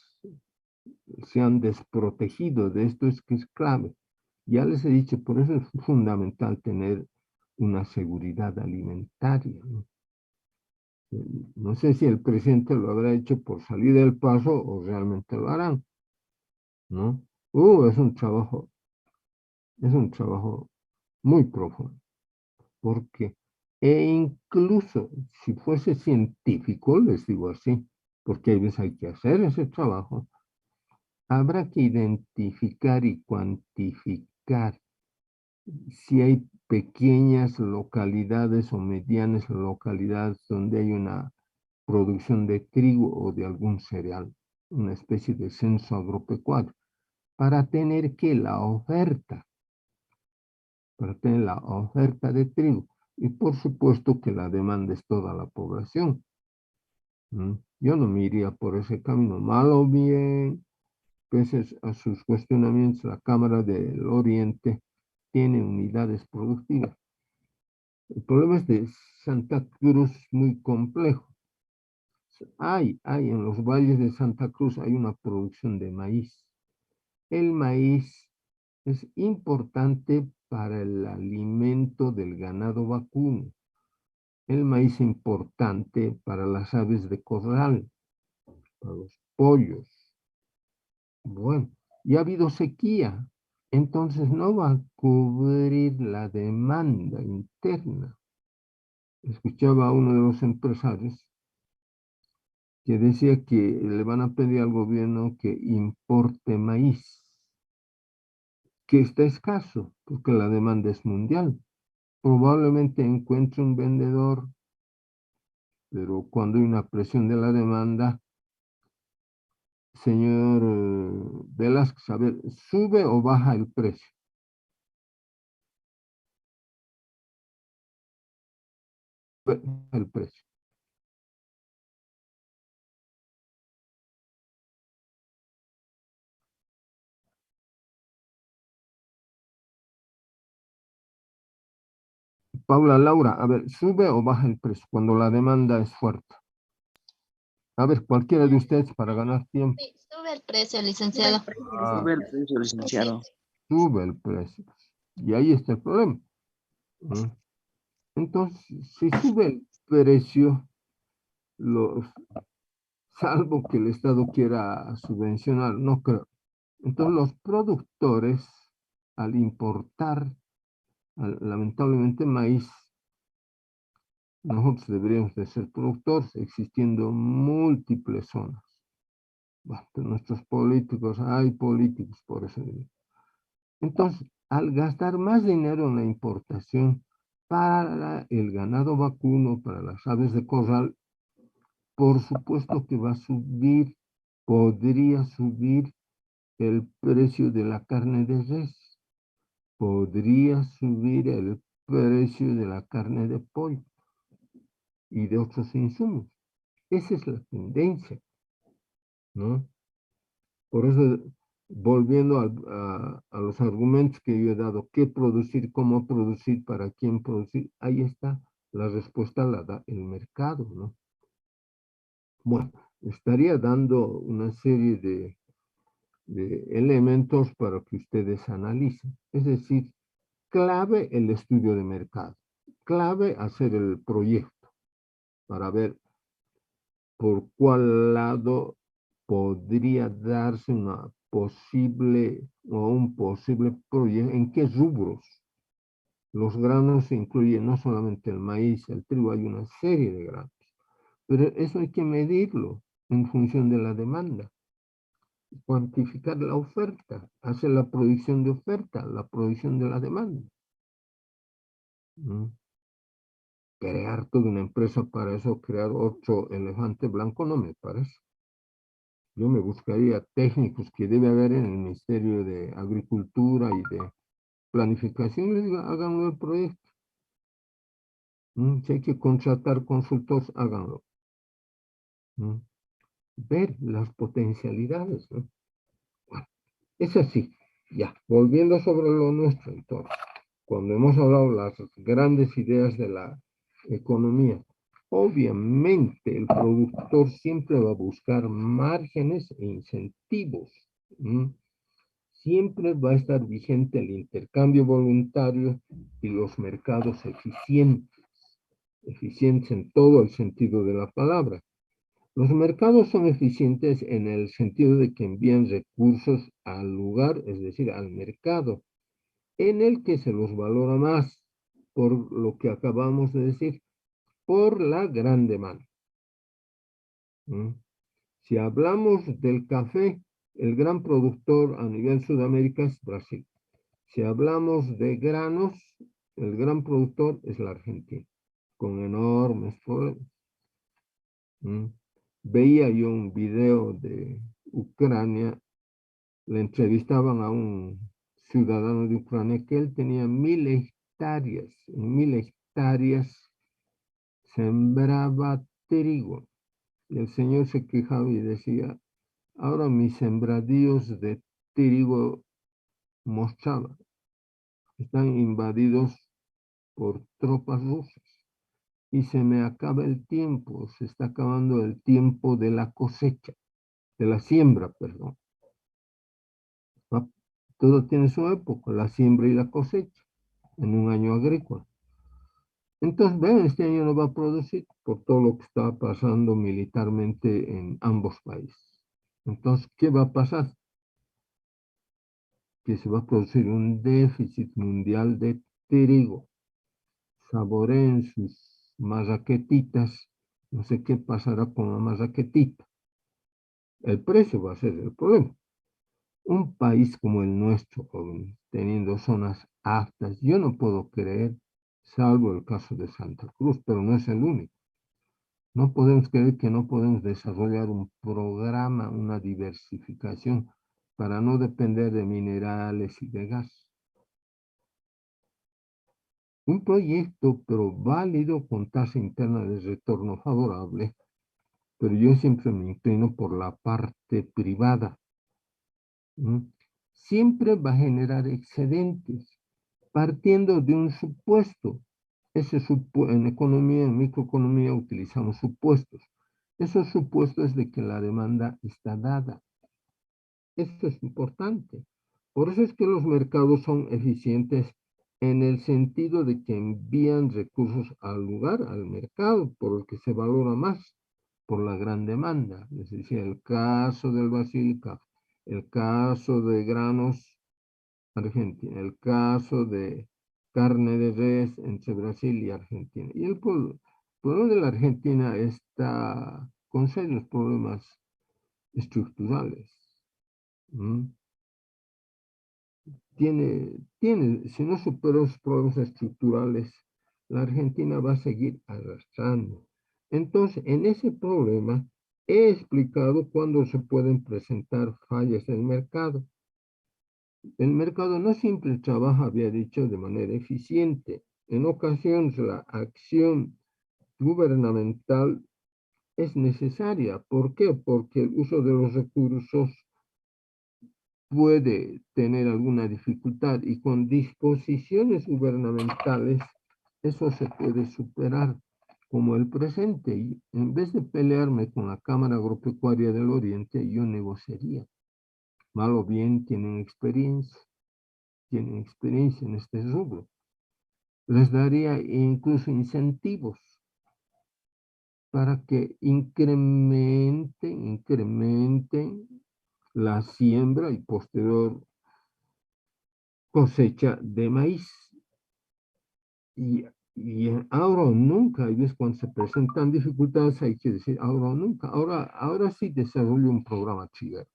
se han desprotegido de esto, es que es clave. Ya les he dicho, por eso es fundamental tener una seguridad alimentaria, ¿no? No sé si el presidente lo habrá hecho por salir del paso o realmente lo harán, ¿no? Es un trabajo muy profundo, porque incluso si fuese científico, les digo así, porque a veces hay que hacer ese trabajo, habrá que identificar y cuantificar si hay pequeñas localidades o medianas localidades donde hay una producción de trigo o de algún cereal, una especie de censo agropecuario, para tener la oferta de trigo. Y por supuesto que la demanda es toda la población. Yo no me iría por ese camino, mal o bien, pese a sus cuestionamientos, la Cámara del Oriente tiene unidades productivas. El problema es de Santa Cruz muy complejo. Hay en los valles de Santa Cruz hay una producción de maíz. El maíz es importante para el alimento del ganado vacuno. El maíz es importante para las aves de corral, para los pollos. Bueno, y ha habido sequía, entonces no va a cubrir la demanda interna. Escuchaba a uno de los empresarios que decía que le van a pedir al gobierno que importe maíz, que está escaso, porque la demanda es mundial. Probablemente encuentre un vendedor, pero cuando hay una presión de la demanda, señor Velázquez, a ver, ¿sube o baja el precio? El precio. Paula, Laura, a ver, ¿sube o baja el precio cuando la demanda es fuerte? A ver, cualquiera de ustedes para ganar tiempo. Sí, sube el precio, licenciado. Sube el precio, licenciado. Sube el precio. Y ahí está el problema. Entonces, si sube el precio, salvo que el Estado quiera subvencionar, no creo. Entonces, los productores, al importar, lamentablemente, maíz, nosotros deberíamos de ser productores, existiendo múltiples zonas. Bueno, nuestros políticos, hay políticos, por eso digo. Entonces, al gastar más dinero en la importación para el ganado vacuno, para las aves de corral, por supuesto que va a subir, podría subir el precio de la carne de res, podría subir el precio de la carne de pollo y de otros insumos. Esa es la tendencia, ¿no? Por eso volviendo a los argumentos que yo he dado, qué producir, cómo producir, para quién producir, ahí está, la respuesta la da el mercado, ¿no? Bueno, estaría dando una serie de elementos para que ustedes analicen. Es decir, clave el estudio de mercado, clave hacer el proyecto para ver por cuál lado podría darse una posible o un posible proyecto, en qué rubros. Los granos incluyen no solamente el maíz, el trigo, hay una serie de granos, pero eso hay que medirlo en función de la demanda, cuantificar la oferta, hacer la producción de oferta, la producción de la demanda. Crear toda una empresa para eso, crear 8 elefantes blancos, no me parece. Yo me buscaría técnicos que debe haber en el Ministerio de Agricultura y de Planificación, les digo, háganlo el proyecto. Si hay que contratar consultores, háganlo. Ver las potencialidades, ¿no? Bueno, es así. Ya, volviendo sobre lo nuestro, entonces, cuando hemos hablado de las grandes ideas de la economía, obviamente el productor siempre va a buscar márgenes e incentivos. Siempre va a estar vigente el intercambio voluntario y los mercados eficientes en todo el sentido de la palabra. Los mercados son eficientes en el sentido de que envían recursos al lugar, es decir, al mercado, en el que se los valora más, por lo que acabamos de decir, por la gran demanda. Si hablamos del café, el gran productor a nivel Sudamérica es Brasil. Si hablamos de granos, el gran productor es la Argentina, con enormes problemas. Veía yo un video de Ucrania, le entrevistaban a un ciudadano de Ucrania que él tenía 1000 hectáreas, en 1000 hectáreas sembraba trigo. Y el señor se quejaba y decía, ahora mis sembradíos de trigo mostraba, están invadidos por tropas rusas. Y se me acaba el tiempo, se está acabando el tiempo de la cosecha, de la siembra, perdón. Todo tiene su época, la siembra y la cosecha, en un año agrícola. Entonces, ven, este año no va a producir por todo lo que está pasando militarmente en ambos países. Entonces, ¿qué va a pasar? Que se va a producir un déficit mundial de trigo. Saboreen sus marraquetitas, no sé qué pasará con la marraquetita. El precio va a ser el problema. Un país como el nuestro, teniendo zonas aptas, yo no puedo creer, salvo el caso de Santa Cruz, pero no es el único. No podemos creer que no podemos desarrollar un programa, una diversificación, para no depender de minerales y de gas. Un proyecto, pero válido, con tasa interna de retorno favorable, pero yo siempre me inclino por la parte privada. Siempre va a generar excedentes, partiendo de un supuesto. En economía, en microeconomía, utilizamos supuestos. Esos supuestos de que la demanda está dada. Esto es importante. Por eso es que los mercados son eficientes en el sentido de que envían recursos al lugar, al mercado, por el que se valora más, por la gran demanda. Les decía, el caso del basílica, el caso de granos Argentina, el caso de carne de res entre Brasil y Argentina. Y el problema de la Argentina está con serios problemas estructurales. Si no supera los problemas estructurales, la Argentina va a seguir arrastrando. Entonces, en ese problema, he explicado cuándo se pueden presentar fallas en el mercado. El mercado no siempre trabaja, había dicho, de manera eficiente. En ocasiones, la acción gubernamental es necesaria. ¿Por qué? Porque el uso de los recursos puede tener alguna dificultad y con disposiciones gubernamentales eso se puede superar, como el presente. Y en vez de pelearme con la Cámara Agropecuaria del Oriente, yo negociaría. Mal o bien tienen experiencia en este rubro. Les daría incluso incentivos para que incrementen la siembra y posterior cosecha de maíz. Y ahora o nunca, hay veces cuando se presentan dificultades hay que decir ahora o nunca. Ahora sí desarrollo un programa Chigar,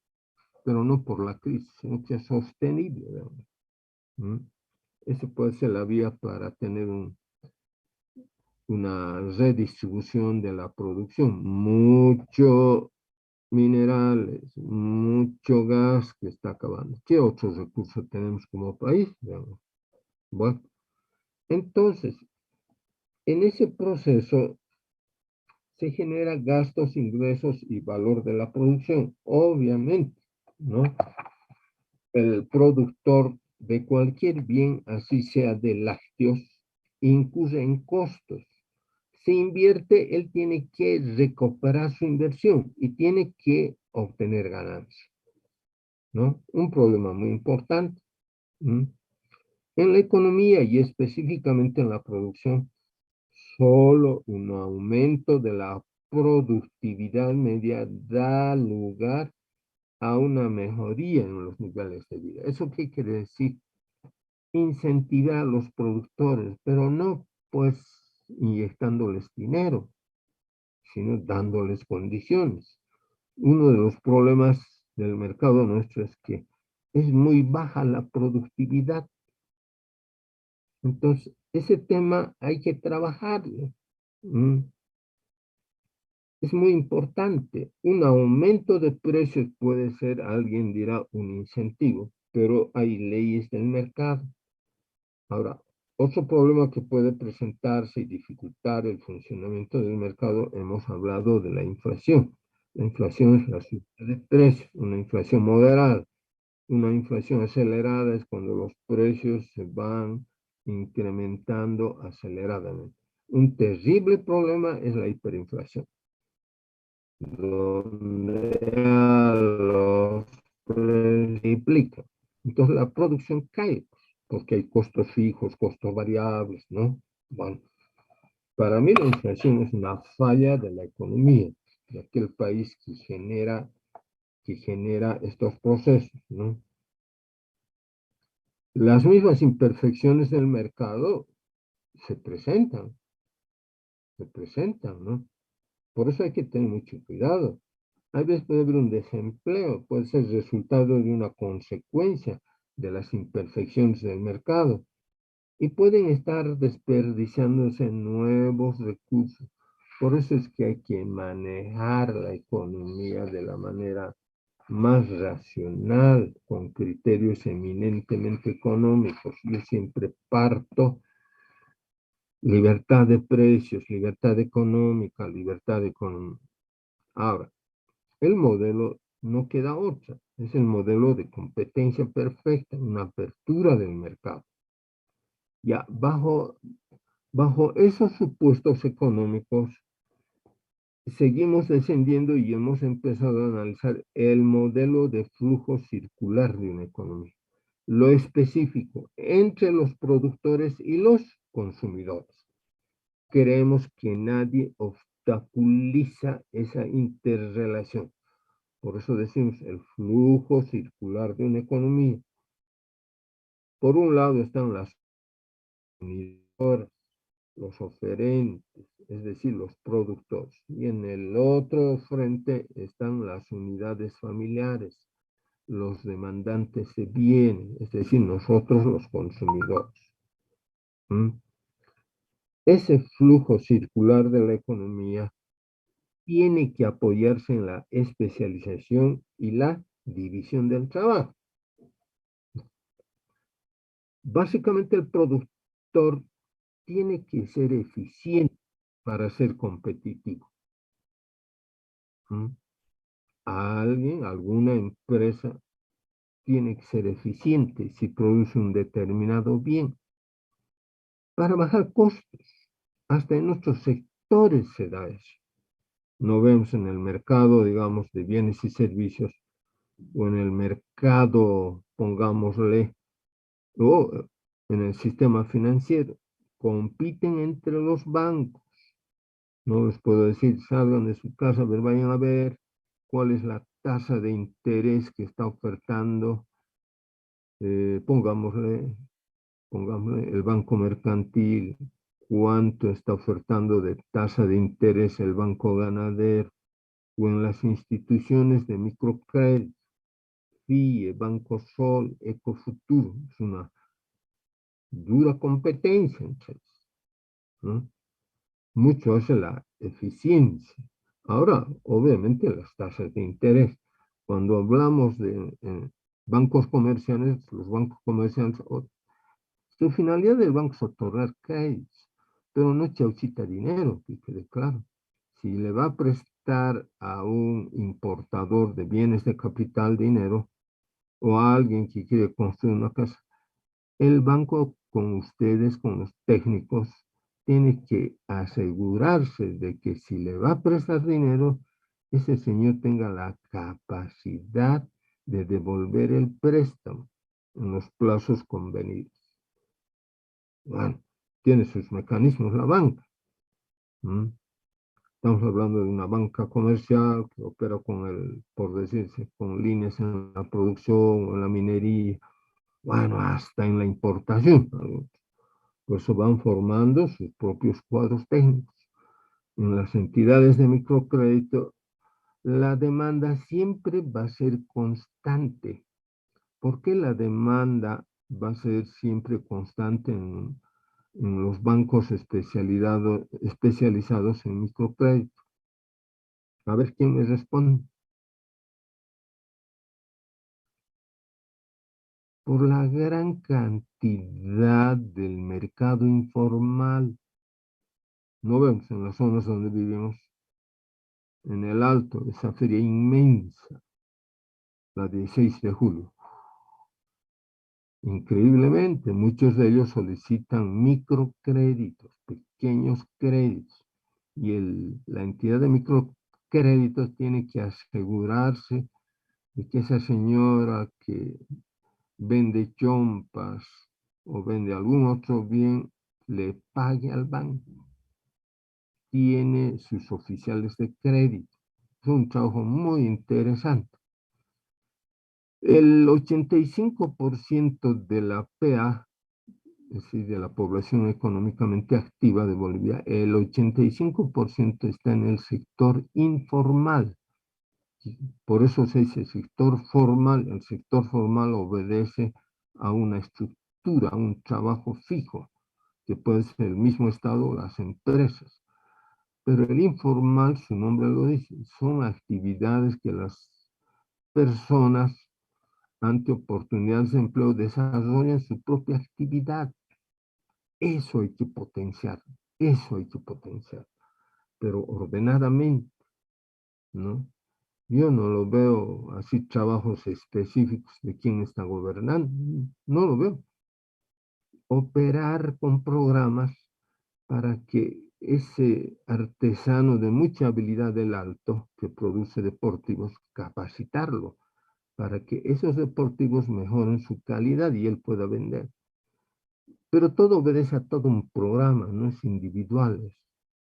pero no por la crisis, sino que es sostenible. ¿Mm? Esa puede ser la vía para tener una redistribución de la producción. Mucho minerales, mucho gas que está acabando. ¿Qué otros recursos tenemos como país? Bueno, entonces, en ese proceso se genera gastos, ingresos y valor de la producción. Obviamente, ¿no? El productor de cualquier bien, así sea de lácteos, incurre en costos. Si invierte, él tiene que recuperar su inversión y tiene que obtener ganancias, ¿no? Un problema muy importante. En la economía y específicamente en la producción, solo un aumento de la productividad media da lugar a una mejoría en los niveles de vida. ¿Eso qué quiere decir? Incentivar a los productores, pero no pues inyectándoles dinero, sino dándoles condiciones. Uno de los problemas del mercado nuestro es que es muy baja la productividad. Entonces, ese tema hay que trabajarlo. Es muy importante. Un aumento de precios puede ser, alguien dirá, un incentivo, pero hay leyes del mercado. Ahora, otro problema que puede presentarse y dificultar el funcionamiento del mercado, hemos hablado de la inflación. La inflación es la subida de precios, una inflación moderada. Una inflación acelerada es cuando los precios se van incrementando aceleradamente. Un terrible problema es la hiperinflación, donde los precios implican. Entonces la producción cae, porque hay costos fijos, costos variables, ¿no? Bueno, para mí la inflación es una falla de la economía, de aquel país que genera estos procesos, ¿no? Las mismas imperfecciones del mercado se presentan, ¿no? Por eso hay que tener mucho cuidado. A veces puede haber un desempleo, puede ser resultado de una consecuencia de las imperfecciones del mercado y pueden estar desperdiciándose nuevos recursos. Por eso es que hay que manejar la economía de la manera más racional, con criterios eminentemente económicos. Yo siempre parto libertad de precios, libertad económica, libertad económica. Ahora, el modelo no queda otra, es el modelo de competencia perfecta, una apertura del mercado. Ya, bajo esos supuestos económicos, seguimos descendiendo y hemos empezado a analizar el modelo de flujo circular de una economía, lo específico entre los productores y los consumidores. Creemos que nadie obstaculiza esa interrelación. Por eso decimos el flujo circular de una economía. Por un lado están las unidades, los oferentes, es decir, los productores. Y en el otro frente están las unidades familiares, los demandantes de bienes, es decir, nosotros los consumidores. Ese flujo circular de la economía tiene que apoyarse en la especialización y la división del trabajo. Básicamente el productor tiene que ser eficiente para ser competitivo. Alguna empresa tiene que ser eficiente si produce un determinado bien para bajar costos. Hasta en otros sectores se da eso. No vemos en el mercado, digamos, de bienes y servicios, o en el mercado, pongámosle, o en el sistema financiero, compiten entre los bancos. No les puedo decir, salgan de su casa, vayan a ver cuál es la tasa de interés que está ofertando, pongámosle el banco mercantil, cuánto está ofertando de tasa de interés el banco ganadero, o en las instituciones de microcrédito, FIE, Banco Sol, Ecofuturo. Es una dura competencia, entonces, ¿no? Mucho hace la eficiencia. Ahora, obviamente, las tasas de interés. Cuando hablamos de bancos comerciales, los bancos comerciales, su finalidad del banco es otorgar créditos, pero no chauchita dinero, que quede claro. Si le va a prestar a un importador de bienes de capital dinero, o a alguien que quiere construir una casa, el banco con ustedes, con los técnicos, tiene que asegurarse de que si le va a prestar dinero, ese señor tenga la capacidad de devolver el préstamo en los plazos convenidos. Bueno, tiene sus mecanismos la banca. Estamos hablando de una banca comercial que opera con por decirse, con líneas en la producción o en la minería, bueno, hasta en la importación. Por eso van formando sus propios cuadros técnicos. En las entidades de microcrédito, la demanda siempre va a ser constante. ¿Por qué la demanda va a ser siempre constante en los bancos especializados en microcrédito? A ver quién me responde. Por la gran cantidad del mercado informal. No vemos en las zonas donde vivimos, en el Alto, esa feria inmensa, la 16 de julio. Increíblemente, muchos de ellos solicitan microcréditos, pequeños créditos, y la entidad de microcréditos tiene que asegurarse de que esa señora que vende chompas o vende algún otro bien le pague al banco. Tiene sus oficiales de crédito. Es un trabajo muy interesante. El 85% de la PA, es decir, de la población económicamente activa de Bolivia, el 85% está en el sector informal. Por eso se dice sector formal. El sector formal obedece a una estructura, a un trabajo fijo, que puede ser el mismo Estado o las empresas. Pero el informal, su nombre lo dice, son actividades que las personas ante oportunidades de empleo desarrollan su propia actividad. Eso hay que potenciar, pero ordenadamente, ¿no? Yo no lo veo así trabajos específicos de quién está gobernando, no lo veo. Operar con programas para que ese artesano de mucha habilidad del Alto que produce deportivos, capacitarlo para que esos deportivos mejoren su calidad y él pueda vender. Pero todo obedece a todo un programa, no es individuales.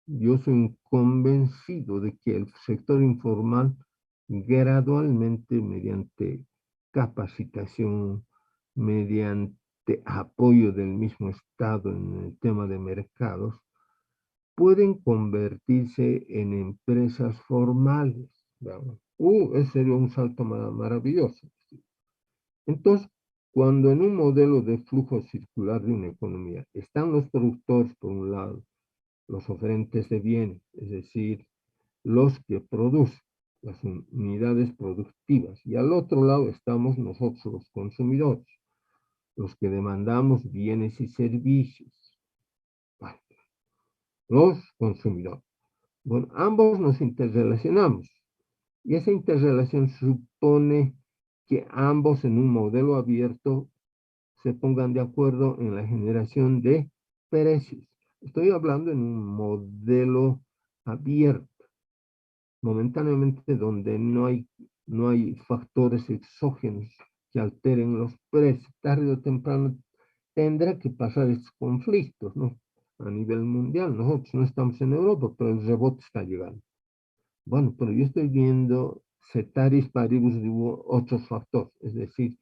Yo soy un convencido de que el sector informal gradualmente, mediante capacitación, mediante apoyo del mismo Estado en el tema de mercados, pueden convertirse en empresas formales. Ese sería un salto maravilloso. Entonces, cuando en un modelo de flujo circular de una economía están los productores, por un lado, los oferentes de bienes, es decir, los que producen las unidades productivas, y al otro lado estamos nosotros los consumidores, los que demandamos bienes y servicios. Bueno, los consumidores. Bueno, ambos nos interrelacionamos, y esa interrelación supone que ambos en un modelo abierto se pongan de acuerdo en la generación de precios. Estoy hablando en un modelo abierto, momentáneamente donde no hay factores exógenos que alteren los precios. Tarde o temprano tendrá que pasar estos conflictos, ¿no? A nivel mundial. Nosotros no estamos en Europa, pero el rebote está llegando. Bueno, pero yo estoy viendo ceteris paribus de otros factores, es decir,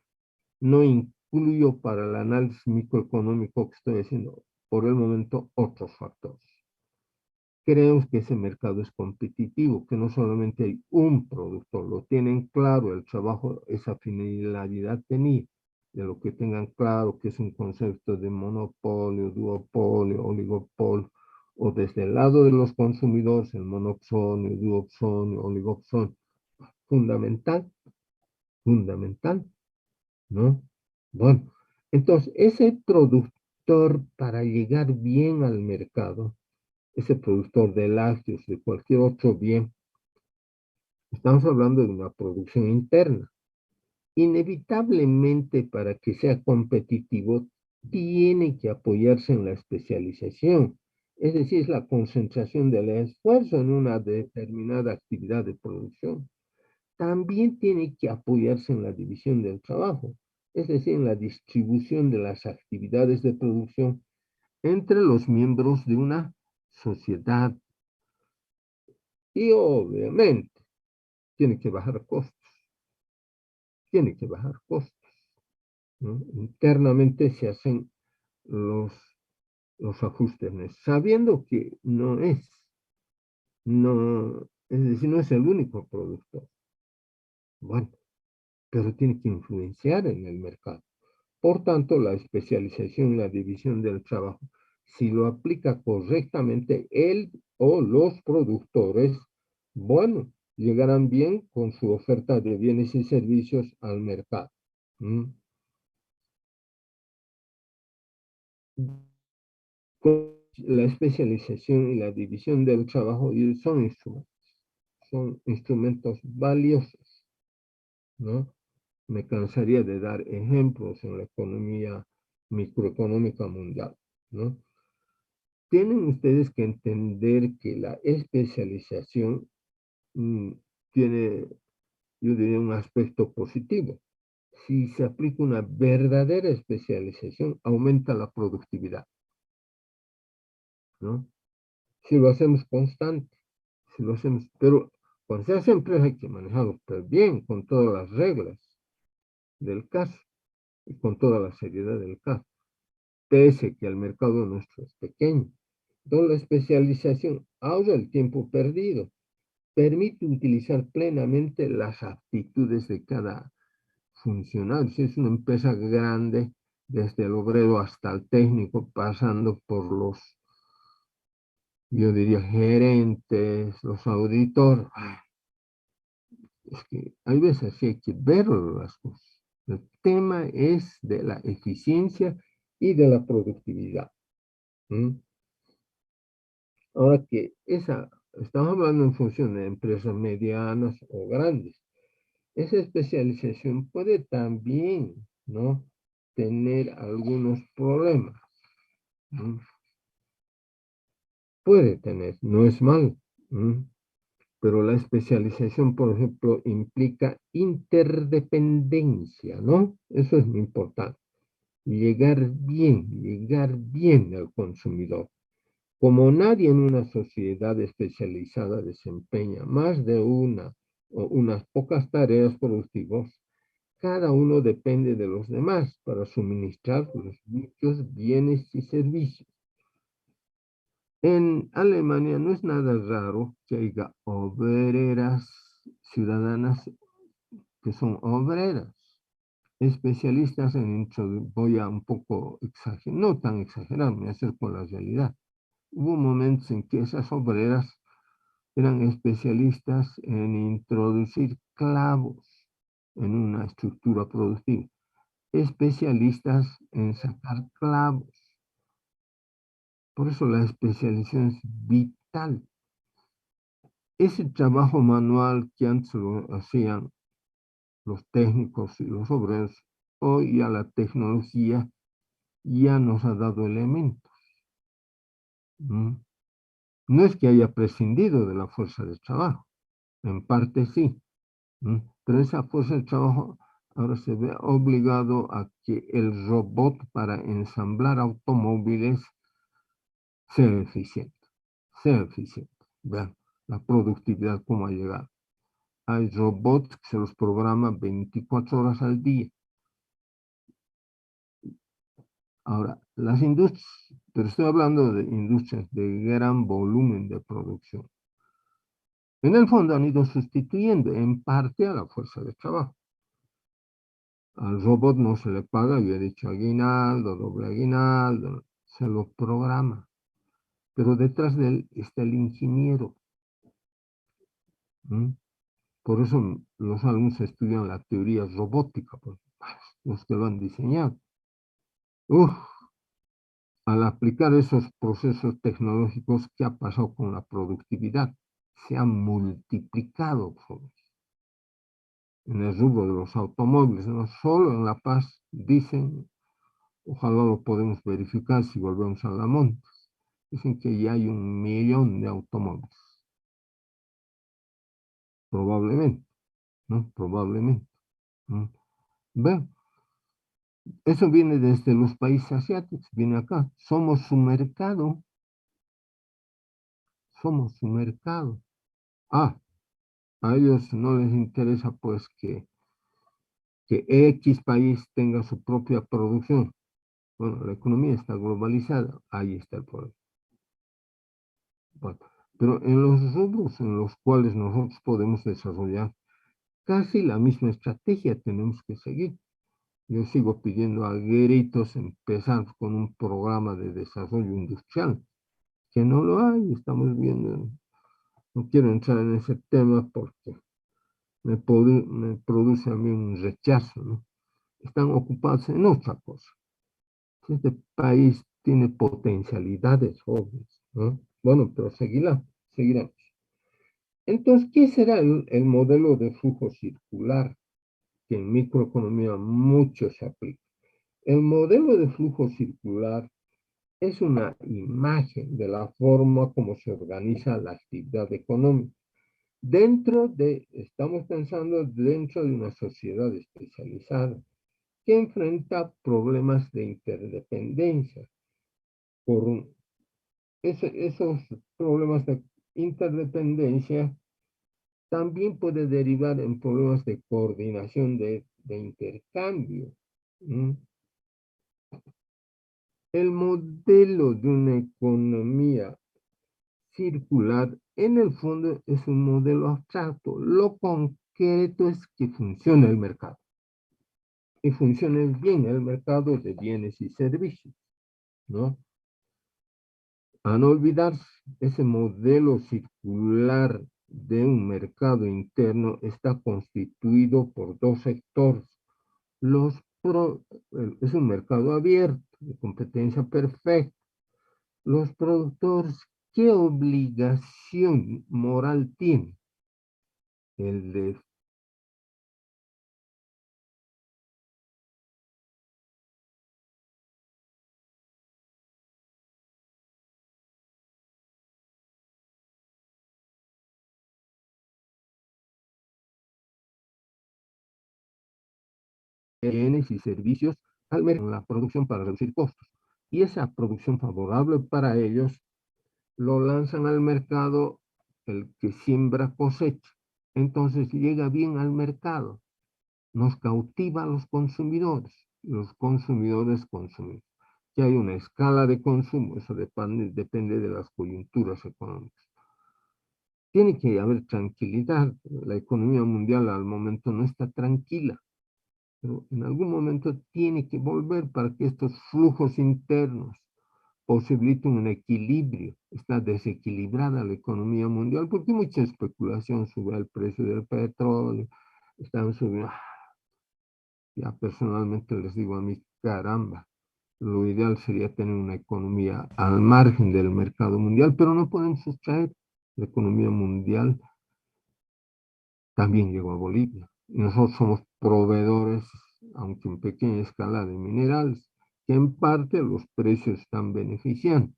no incluyo para el análisis microeconómico que estoy haciendo por el momento otros factores. Creo que ese mercado es competitivo, que no solamente hay un productor, lo tienen claro, el trabajo, esa finalidad tenía, de lo que tengan claro que es un concepto de monopolio, duopolio, oligopolio, o desde el lado de los consumidores, el monopsonio, duopsonio, oligopsonio, fundamental, ¿no? Bueno, entonces ese productor para llegar bien al mercado, ese productor de lácteos, de cualquier otro bien, estamos hablando de una producción interna. Inevitablemente para que sea competitivo, tiene que apoyarse en la especialización, es decir, es la concentración del esfuerzo en una determinada actividad de producción. También tiene que apoyarse en la división del trabajo, es decir, en la distribución de las actividades de producción entre los miembros de una sociedad. Y obviamente tiene que bajar costos. ¿No? Internamente se hacen los ajustes, sabiendo que es decir, no es el único productor. Bueno, pero tiene que influenciar en el mercado. Por tanto, la especialización, la división del trabajo, si lo aplica correctamente él o los productores, bueno, llegarán bien con su oferta de bienes y servicios al mercado. Con la especialización y la división del trabajo son instrumentos valiosos, ¿no? Me cansaría de dar ejemplos en la economía microeconómica mundial, ¿no? Tienen ustedes que entender que la especialización tiene, yo diría, un aspecto positivo. Si se aplica una verdadera especialización, aumenta la productividad, ¿no? Si lo hacemos constante, pero cuando se hace empresa hay que manejarlo bien, con todas las reglas del caso y con toda la seriedad del caso, pese que el mercado nuestro es pequeño. Entonces la especialización ahorra el tiempo perdido, permite utilizar plenamente las aptitudes de cada funcionario. Si es una empresa grande, desde el obrero hasta el técnico, pasando por los, yo diría, gerentes, los auditores. Es que hay veces que hay que ver las cosas. El tema es de la eficiencia y de la productividad. Ahora que estamos hablando en función de empresas medianas o grandes. Esa especialización puede también, ¿no?, tener algunos problemas. Puede tener, no es mal. Pero la especialización, por ejemplo, implica interdependencia, ¿no? Eso es muy importante. Llegar bien al consumidor. Como nadie en una sociedad especializada desempeña más de una o unas pocas tareas productivas, cada uno depende de los demás para suministrar los muchos bienes y servicios. En Alemania no es nada raro que haya obreras, ciudadanas que son obreras, especialistas en voy a un poco exagerar, no tan exagerar, me acerco a la realidad. Hubo momentos en que esas obreras eran especialistas en introducir clavos en una estructura productiva, especialistas en sacar clavos. Por eso la especialización es vital. Ese trabajo manual que antes lo hacían los técnicos y los obreros, hoy ya la tecnología ya nos ha dado elementos. No es que haya prescindido de la fuerza de trabajo, en parte sí, pero esa fuerza de trabajo ahora se ve obligado a que el robot para ensamblar automóviles sea eficiente, sea eficiente. Vean la productividad cómo ha llegado. Hay robots que se los programa 24 horas al día. Ahora, las industrias, pero estoy hablando de industrias de gran volumen de producción. En el fondo han ido sustituyendo en parte a la fuerza de trabajo. Al robot no se le paga, yo he dicho aguinaldo, doble aguinaldo, se lo programa. Pero detrás de él está el ingeniero. Por eso los alumnos estudian la teoría robótica, los que lo han diseñado. Al aplicar esos procesos tecnológicos, ¿qué ha pasado con la productividad? Se ha multiplicado. En el rubro de los automóviles, no solo en La Paz, dicen, ojalá lo podemos verificar si volvemos a La Montes, dicen que ya hay 1 millón de automóviles. Probablemente, ¿no? Probablemente. Ven, eso viene desde los países asiáticos, viene acá. Somos su mercado. Somos su mercado. A ellos no les interesa pues que X país tenga su propia producción. Bueno, la economía está globalizada, ahí está el problema. Bueno, pero en los rubros en los cuales nosotros podemos desarrollar casi la misma estrategia tenemos que seguir. Yo sigo pidiendo a gritos empezar con un programa de desarrollo industrial, que no lo hay, estamos viendo. No quiero entrar en ese tema porque me produce a mí un rechazo, ¿no? Están ocupados en otra cosa. Este país tiene potencialidades jóvenes, ¿no? Bueno, pero seguiremos. Entonces, ¿qué será el modelo de flujo circular que en microeconomía mucho se aplica? El modelo de flujo circular es una imagen de la forma como se organiza la actividad económica. Estamos pensando dentro de una sociedad especializada que enfrenta problemas de interdependencia. Esos problemas de interdependencia también puede derivar en problemas de coordinación de intercambio. El modelo de una economía circular en el fondo es un modelo abstracto. Lo concreto es que funcione el mercado. Y funcione bien el mercado de bienes y servicios, ¿no? A no olvidarse, ese modelo circular de un mercado interno está constituido por 2 sectores. Es un mercado abierto, de competencia perfecta. Los productores, ¿qué obligación moral tienen? El de bienes y servicios al mercado, la producción para reducir costos. Y esa producción favorable para ellos lo lanzan al mercado el que siembra cosecha. Entonces llega bien al mercado, nos cautiva a los consumidores consumimos. Que hay una escala de consumo, eso depende de las coyunturas económicas. Tiene que haber tranquilidad, la economía mundial al momento no está tranquila, pero en algún momento tiene que volver para que estos flujos internos posibiliten un equilibrio. Está desequilibrada la economía mundial porque hay mucha especulación, sube el precio del petróleo, están subiendo. Ya personalmente les digo a mí, caramba, lo ideal sería tener una economía al margen del mercado mundial, pero no pueden sustraer. La economía mundial también llegó a Bolivia. Y nosotros somos proveedores, aunque en pequeña escala, de minerales, que en parte los precios están beneficiando.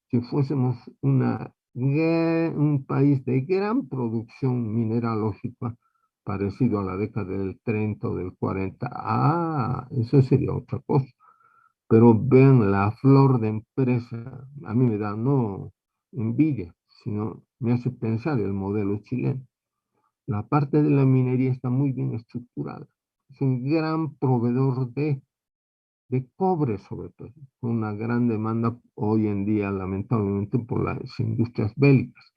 Si fuésemos un país de gran producción mineralógica, parecido a la década del 30 o del 40, eso sería otra cosa. Pero vean la flor de empresa, a mí me da no envidia, sino me hace pensar el modelo chileno. La parte de la minería está muy bien estructurada. Es un gran proveedor de cobre, sobre todo, con una gran demanda hoy en día, lamentablemente, por las industrias bélicas.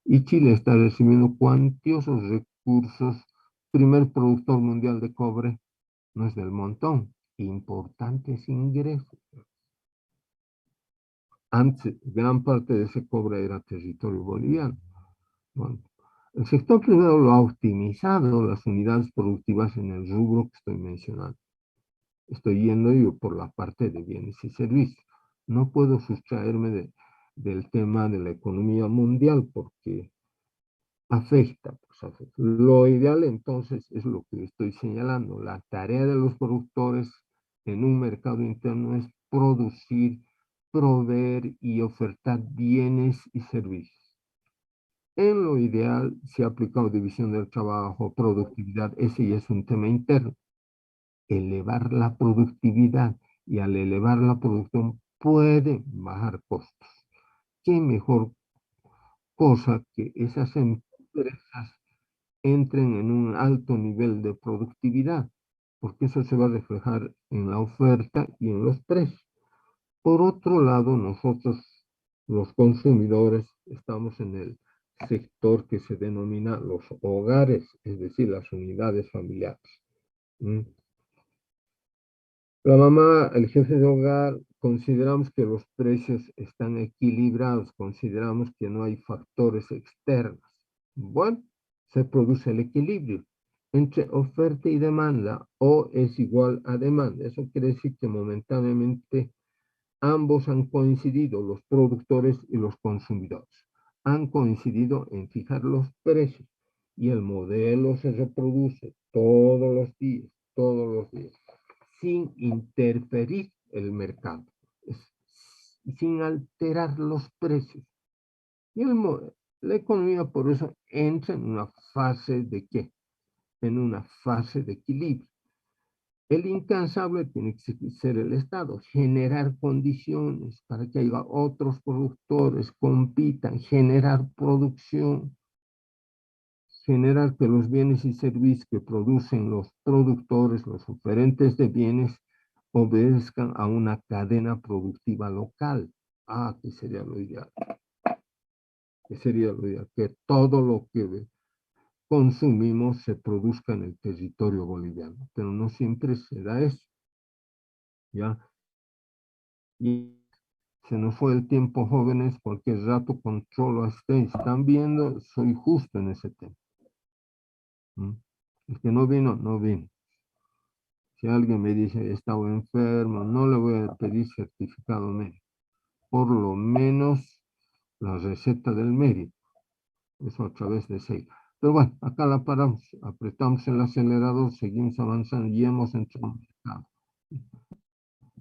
Y Chile está recibiendo cuantiosos recursos. Primer productor mundial de cobre, no es del montón, importantes ingresos. Antes, gran parte de ese cobre era territorio boliviano. Bueno, el sector privado lo ha optimizado las unidades productivas en el rubro que estoy mencionando. Estoy yendo yo por la parte de bienes y servicios. No puedo sustraerme del tema de la economía mundial porque afecta, pues afecta. Lo ideal entonces es lo que estoy señalando. La tarea de los productores en un mercado interno es producir, proveer y ofertar bienes y servicios. En lo ideal, se ha aplicado división del trabajo, productividad, ese ya es un tema interno. Elevar la productividad y al elevar la producción puede bajar costos. ¿Qué mejor cosa que esas empresas entren en un alto nivel de productividad? Porque eso se va a reflejar en la oferta y en los precios. Por otro lado, nosotros, los consumidores, estamos en el sector que se denomina los hogares, es decir, las unidades familiares. La mamá, el jefe de hogar, consideramos que los precios están equilibrados, consideramos que no hay factores externos. Bueno, se produce el equilibrio entre oferta y demanda, o es igual a demanda. Eso quiere decir que momentáneamente ambos han coincidido, los productores y los consumidores. Han coincidido en fijar los precios y el modelo se reproduce todos los días, sin interferir el mercado, sin alterar los precios. Y la economía por eso entra en una fase de ¿qué? En una fase de equilibrio. El incansable tiene que ser el Estado, generar condiciones para que haya otros productores, compitan, generar producción, generar que los bienes y servicios que producen los productores, los oferentes de bienes, obedezcan a una cadena productiva local. Que sería lo ideal. Que sería lo ideal, que todo lo que consumimos se produzca en el territorio boliviano, pero no siempre se da eso. ¿Ya? Y se nos fue el tiempo, jóvenes, cualquier rato controlo a ustedes. Están viendo, soy justo en ese tema. El que no vino, no vino. Si alguien me dice, he estado enfermo, no le voy a pedir certificado médico. Por lo menos la receta del médico. Eso a través de SEI. Pero bueno, acá la paramos, apretamos el acelerador, seguimos avanzando y hemos entrado en el mercado.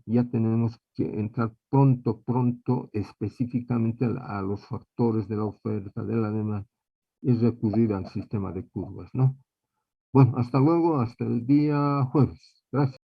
Ya tenemos que entrar pronto, específicamente a los factores de la oferta, de la demanda, y recurrir al sistema de curvas, ¿no? Bueno, hasta luego, hasta el día jueves. Gracias.